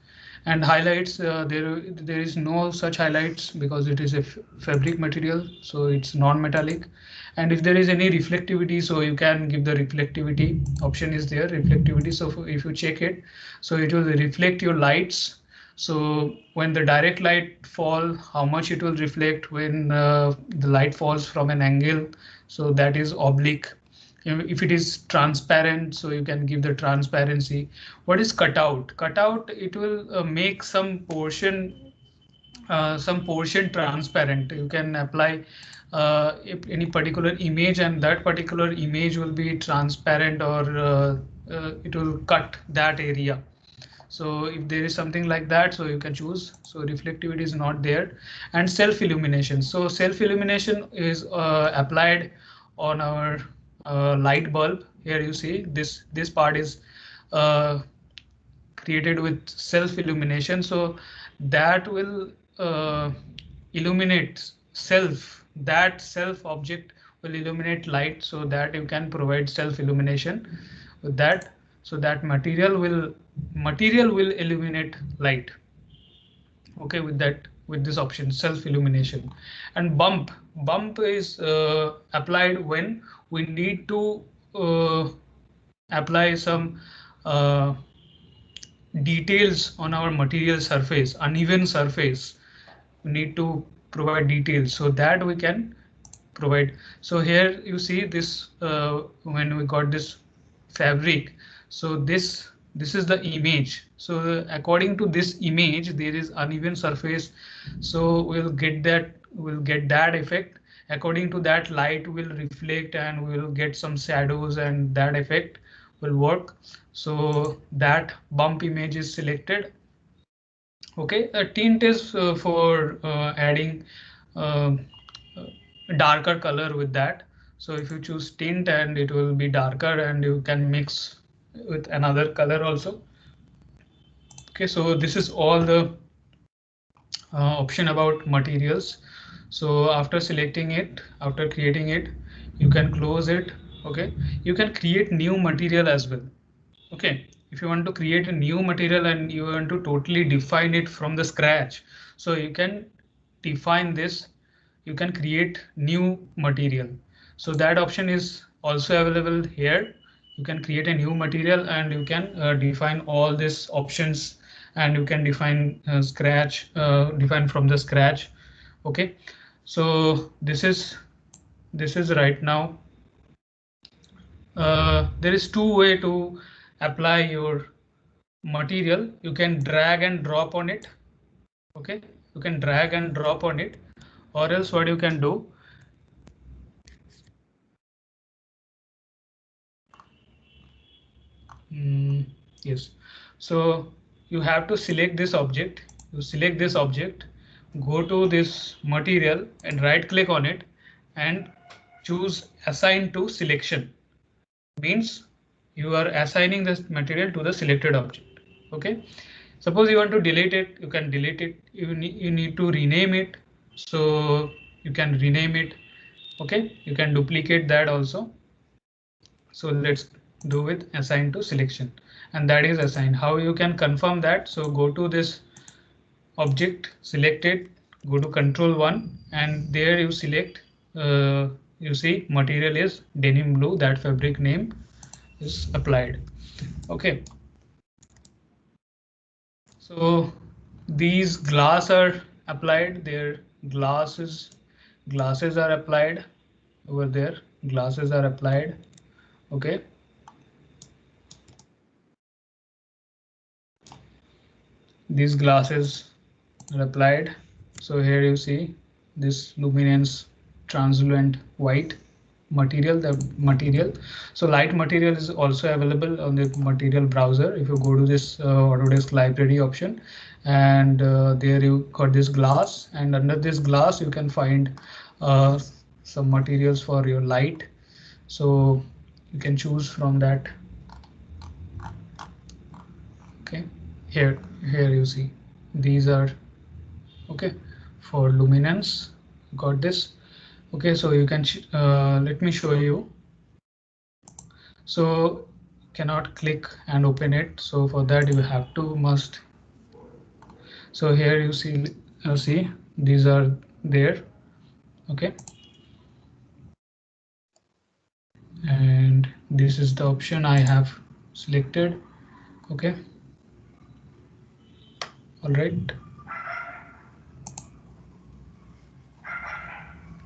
And highlights, there is no such highlights because it is a fabric material, so it's non-metallic. And if there is any reflectivity, so you can give the reflectivity option is there, reflectivity. So if you check it, so it will reflect your lights. So when the direct light fall, how much it will reflect when the light falls from an angle, so that is oblique. If it is transparent, so you can give the transparency. What is cutout? Cutout, it will make some portion transparent. You can apply any particular image, and that particular image will be transparent, or it will cut that area. So if there is something like that, so you can choose. So reflectivity is not there. And self illumination. So self illumination is applied on our light bulb. Here you see this part is uh, created with self illumination. So that will illuminate self, that self object will illuminate light, so that you can provide self illumination with that. So that material will illuminate light. Okay, with that, with this option self illumination. And bump is applied when we need to apply some uh, details on our material surface, uneven surface. We need to provide details, so that we can provide. So here you see this, when we got this fabric, so this is the image. So according to this image, there is uneven surface, so we'll get that effect. According to that, light will reflect and we'll get some shadows, and that effect will work. So that bump image is selected. Okay, a tint is for adding uh, darker color with that. So if you choose tint, and it will be darker, and you can mix with another color also. Okay, so this is all the option about materials. So after selecting it, after creating it, you can close it. Okay, you can create new material as well. Okay, if you want to create a new material and you want to totally define it from the scratch, so you can define this, you can create new material. So that option is also available here. You can create a new material, and you can define all these options, and you can define define from the scratch. Okay, so this is right now. There is two way to apply your material. You can drag and drop on it. Okay, you can drag and drop on it, or else what you can do, yes, so you have to select this object. You select this object, go to this material and right click on it, and choose assign to selection. Means you are assigning this material to the selected object. Okay, suppose you want to delete it, you can delete it. You need to rename it, so you can rename it. Okay, you can duplicate that also. So let's do with assign to selection, and that is assigned. How you can confirm that? So go to this object, select it, go to control 1, and there you select, you see material is denim blue, that fabric name is applied. Okay, so these glass are applied, their glasses are applied over there, glasses are applied. Okay, these glasses are applied. So here you see this luminance translucent white. material, the material. So light material is also available on the material browser. If you go to this Autodesk library option, and there you got this glass, and under this glass you can find some materials for your light. So you can choose from that. Okay, here you see these are okay for luminance. Got this. Okay, so you can let me show you. So cannot click and open it. So for that you have to must. So here you see these are there. Okay, and this is the option I have selected. Okay, all right.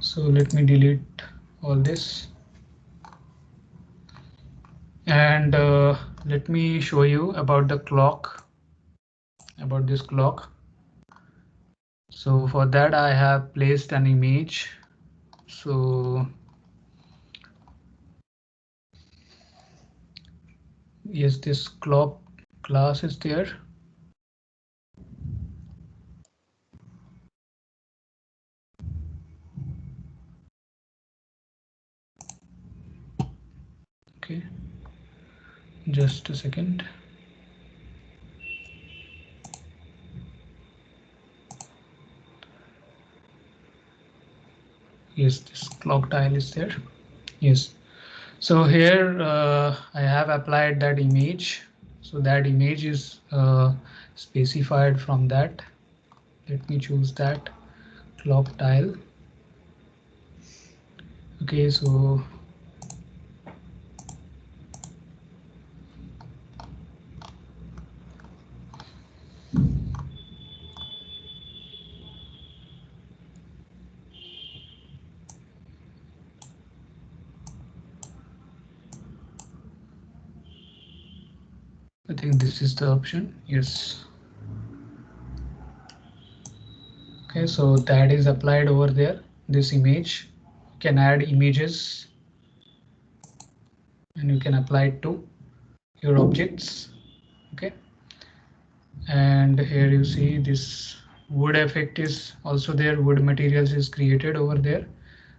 So let me delete all this, and let me show you about the clock, about this clock. So for that I have placed an image. So yes, this clock class is there. Okay, just a second. Yes, this clock tile is there. Yes, so here I have applied that image. So that image is specified from that. Let me choose that clock tile. Okay, so I think this is the option. Yes. Okay, so that is applied over there. This image, you can add images and you can apply it to your objects. Okay, and here you see this wood effect is also there. Wood materials is created over there.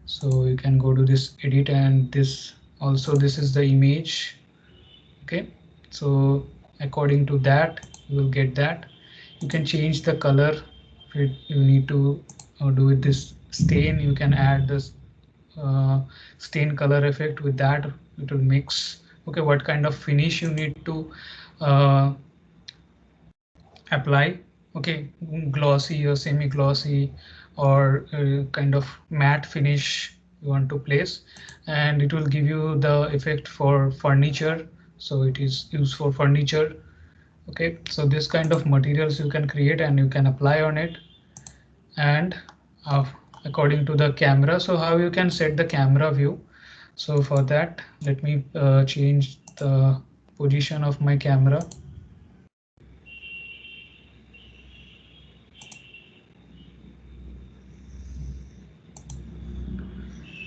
So you can go to this edit, and this also, this is the image. Okay, so according to that you will get that. You can change the color. If you need to do with this stain, you can add this stain color effect. With that it will mix. Okay, what kind of finish you need to uh, apply. Okay, glossy or semi glossy, or kind of matte finish you want to place, and it will give you the effect for furniture. So it is used for furniture. Okay, so this kind of materials you can create and you can apply on it. And uh, according to the camera, so how you can set the camera view. So for that, let me change the position of my camera.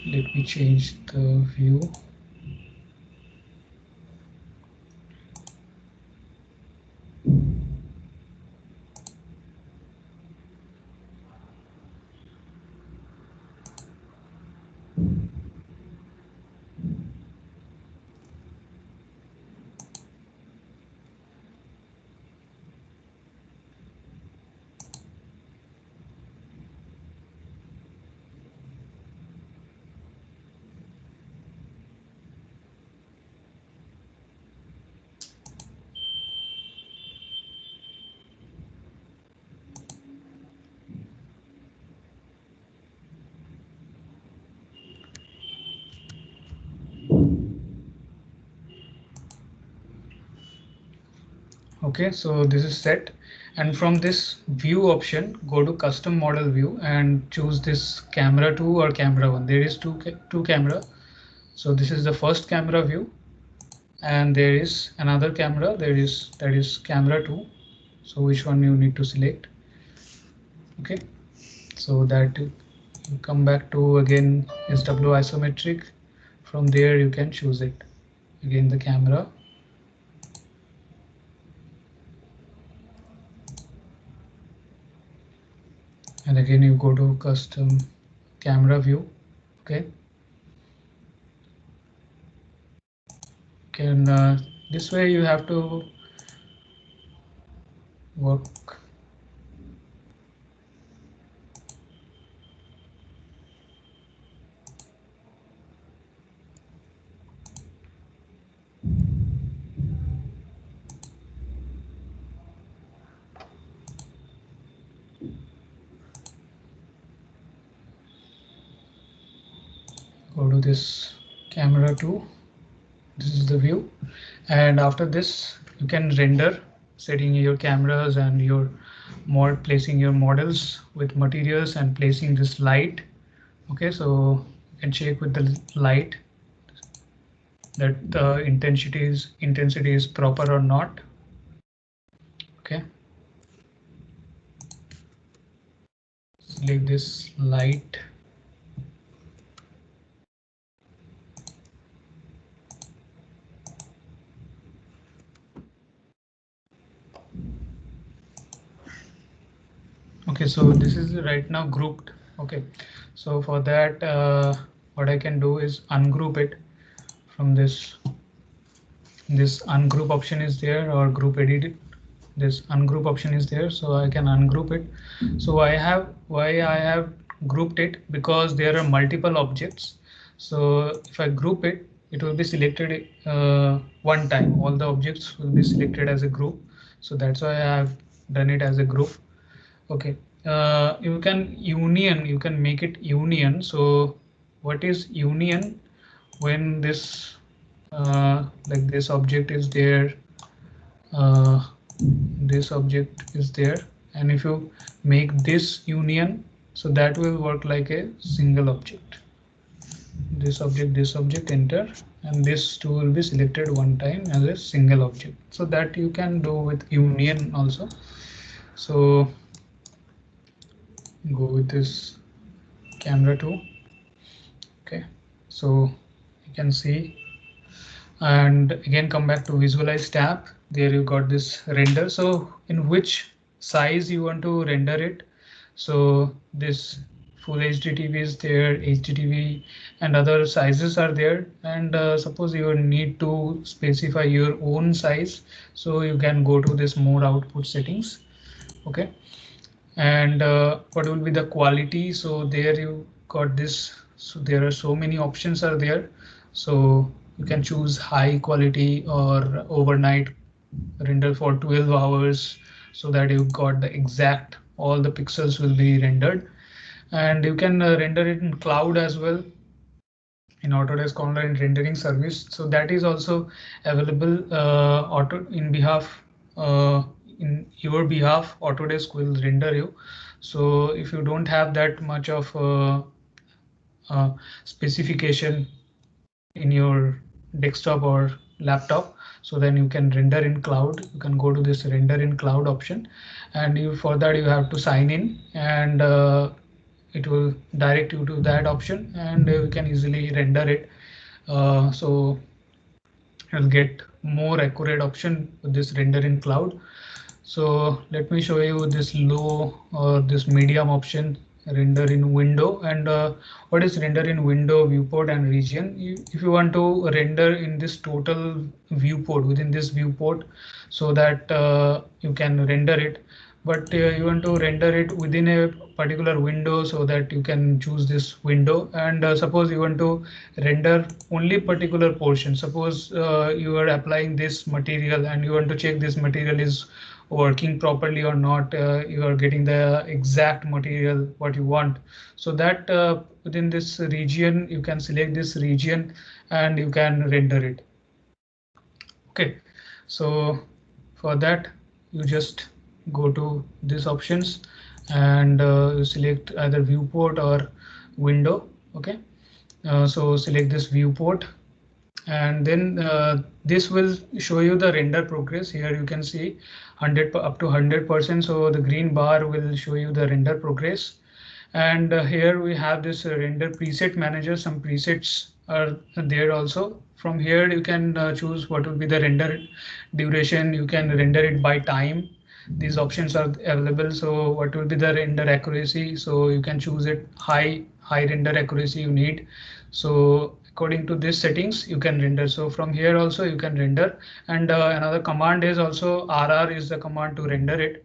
Let me change the view. Okay, so this is set, and from this view option, go to custom model view and choose this camera 2 or camera 1. There is two camera. So this is the first camera view, and there is another camera. That is camera 2. So which one you need to select? Okay, so that you come back to again SW isometric. from there you can choose it. Again, the camera. And again, you go to custom camera view. Okay. Can this way you have to work. Go to this camera 2. This is the view, and after this you can render, setting your cameras and your placing your models with materials and placing this light. Okay, so you can check with the light that the intensity is proper or not. Okay, select this light. Okay, so this is right now grouped. Okay, so for that what I can do is ungroup it from this. This ungroup option is there, or group edit. This ungroup option is there, so I can ungroup it. So why I have grouped it, because there are multiple objects. So if I group it, it will be selected one time. All the objects will be selected as a group. So that's why I have done it as a group. Okay, you can make it union. So what is union? When this like this object is there, this object is there, and if you make this union, so that will work like a single object. This object, enter, and this two will be selected one time as a single object. So that you can do with union also. So go with this camera 2. Okay, so you can see, and again come back to visualize tab. There you got this render. So in which size you want to render it. So this full HDTV is there, HDTV and other sizes are there. And suppose you need to specify your own size, so you can go to this more output settings. Okay, and what will be the quality? So there you got this. So there are so many options are there. So you can choose high quality or overnight render for 12 hours, so that you got the exact all the pixels will be rendered. And you can render it in cloud as well, in Autodesk Online Rendering Service. So that is also available in your behalf. Autodesk will render you. So if you don't have that much of specification in your desktop or laptop, so then you can render in cloud. You can go to this render in cloud option, and for that you have to sign in, and it will direct you to that option, and you can easily render it. So you'll get more accurate option with this render in cloud. So let me show you this low or this medium option, render in window. And what is render in window, viewport and region? If you want to render in this total viewport, within this viewport, so that you can render it, but you want to render it within a particular window, so that you can choose this window. And suppose you want to render only particular portion. Suppose you are applying this material and you want to check this material is working properly or not, you are getting the exact material what you want. So that within this region you can select this region and you can render it. Okay, so for that you just go to these options and you select either viewport or window. Okay, so select this viewport, and then this will show you the render progress. Here you can see 100 up to 100%. So the green bar will show you the render progress. And here we have this render preset manager. Some presets are there also. From here you can choose what will be the render duration. You can render it by time. These options are available. So what will be the render accuracy? So you can choose it high render accuracy you need. So according to these settings you can render. So from here also you can render, and another command is also RR is the command to render it.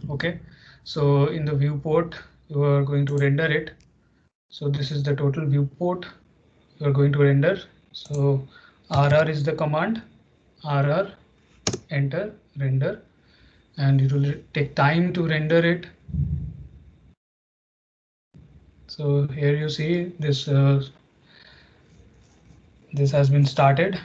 Okay, so in the viewport you are going to render it. So this is the total viewport you are going to render. So RR is the command, RR, enter, render, and it will take time to render it. So here you see this this has been started.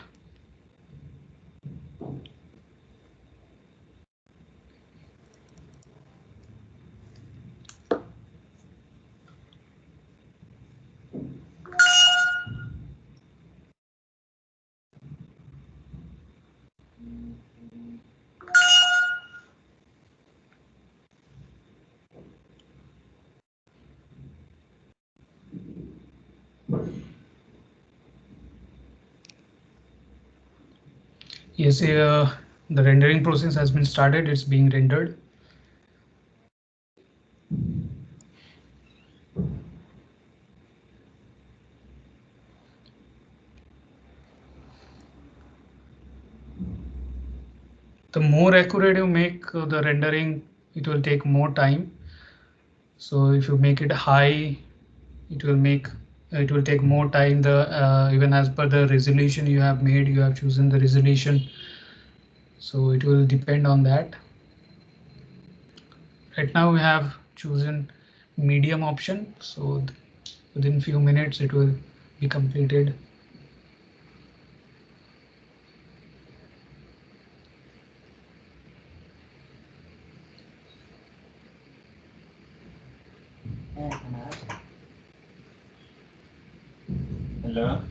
Yes, the rendering process has been started. It's being rendered. The more accurate you make the rendering, it will take more time. So if you make it high, it will take more time. The even as per the resolution you have made, you have chosen the resolution. So it will depend on that. Right now we have chosen medium option. So within few minutes it will be completed. Hello.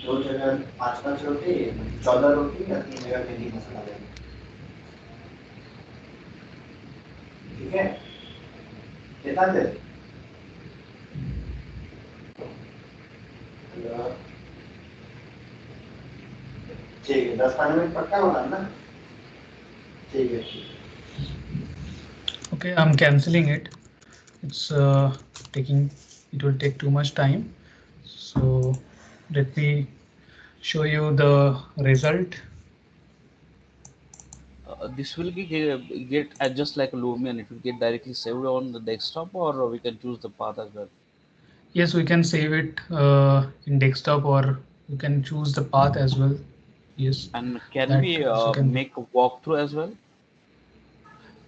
दो जगह 5-5 रोटी 14 रोटी या 3 जगह भिंडी मसाला देना ठीक है कितना दे ठीक है 10-15 मिनट पक्का होगा ना ठीक है Okay, I'm canceling it. It's it will take too much time. So let me show you the result. This will get adjust like Lumion. It will get directly saved on the desktop, or we can choose the path as well. Yes, we can save it in desktop, or you can choose the path as well. Yes. And can that we also can be. make a walkthrough as well?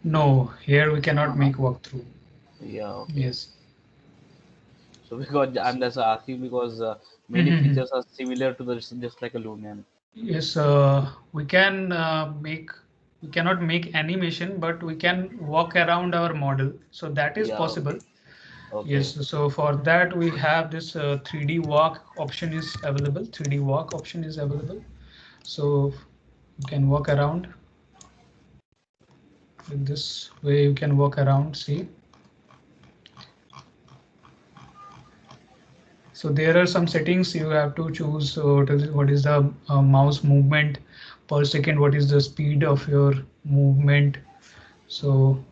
No, here we cannot make walkthrough. Yeah. Okay. Yes. So because I'm just asking because many features are similar to the just like a Lumion. Yes, we can we cannot make animation, but we can walk around our model. So that is Yeah. possible. Okay. Yes, so for that we have this 3D walk option is available. 3D walk option is available. So you can walk around. In this way you can walk around, see. So there are some settings you have to choose. So what is the mouse movement per second? What is the speed of your movement? So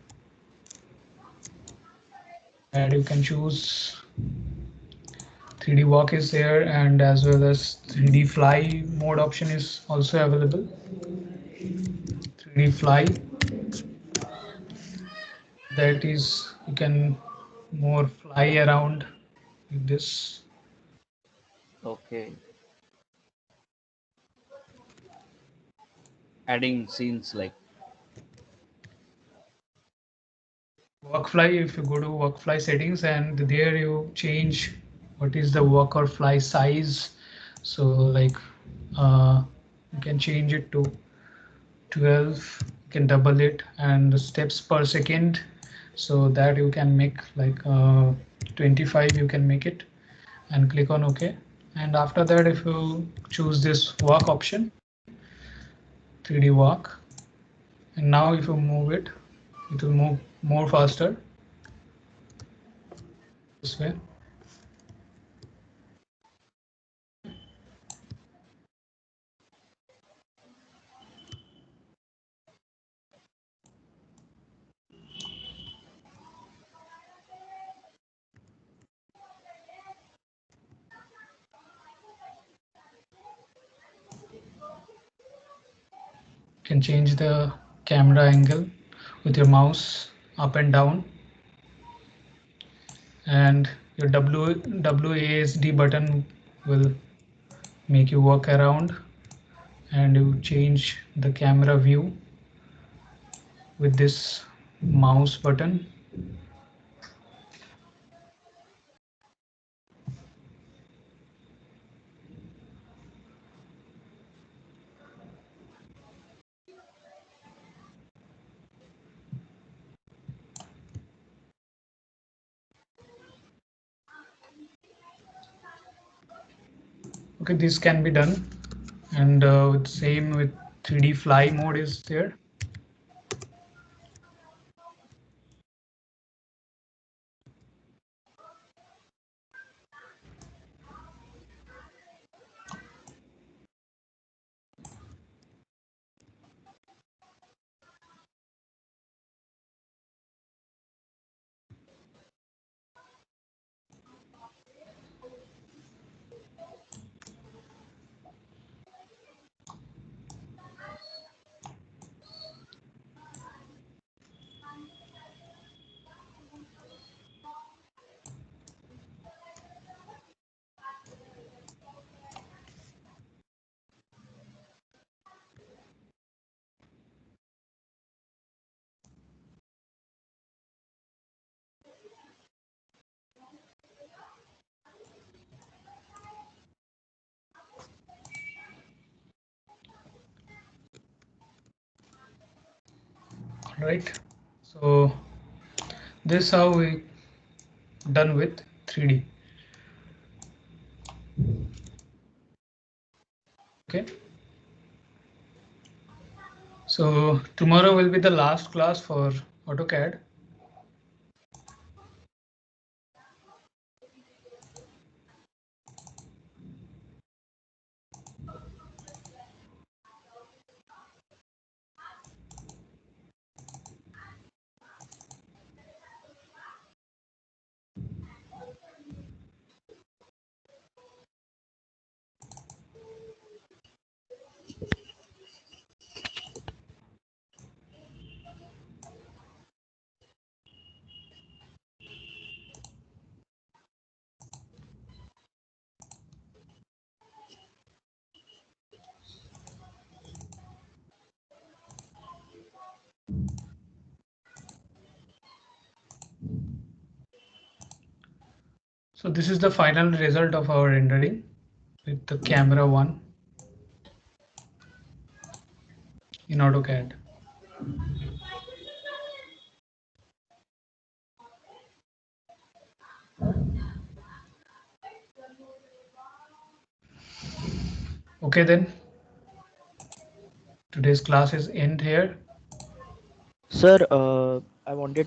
and you can choose 3D walk is there, and as well as 3D fly mode option is also available. 3D fly, that is you can more fly around with this. Okay. Adding scenes like Workfly, if you go to workfly settings and there you change what is the work or fly size. So like you can change it to 12, you can double it, and the steps per second, so that you can make like 25 you can make it, and click on OK. And after that, if you choose this walk option, 3D walk, and now if you move it, it will move more faster this way. You can change the camera angle with your mouse up and down, and your WASD button will make you walk around, and you change the camera view with this mouse button. Okay, this can be done, and same with 3D fly mode is there. Right, so this how we done with 3D. Okay, so tomorrow will be the last class for AutoCAD. So this is the final result of our rendering with the camera one in AutoCAD. Okay, then today's class is end here. Sir, I wanted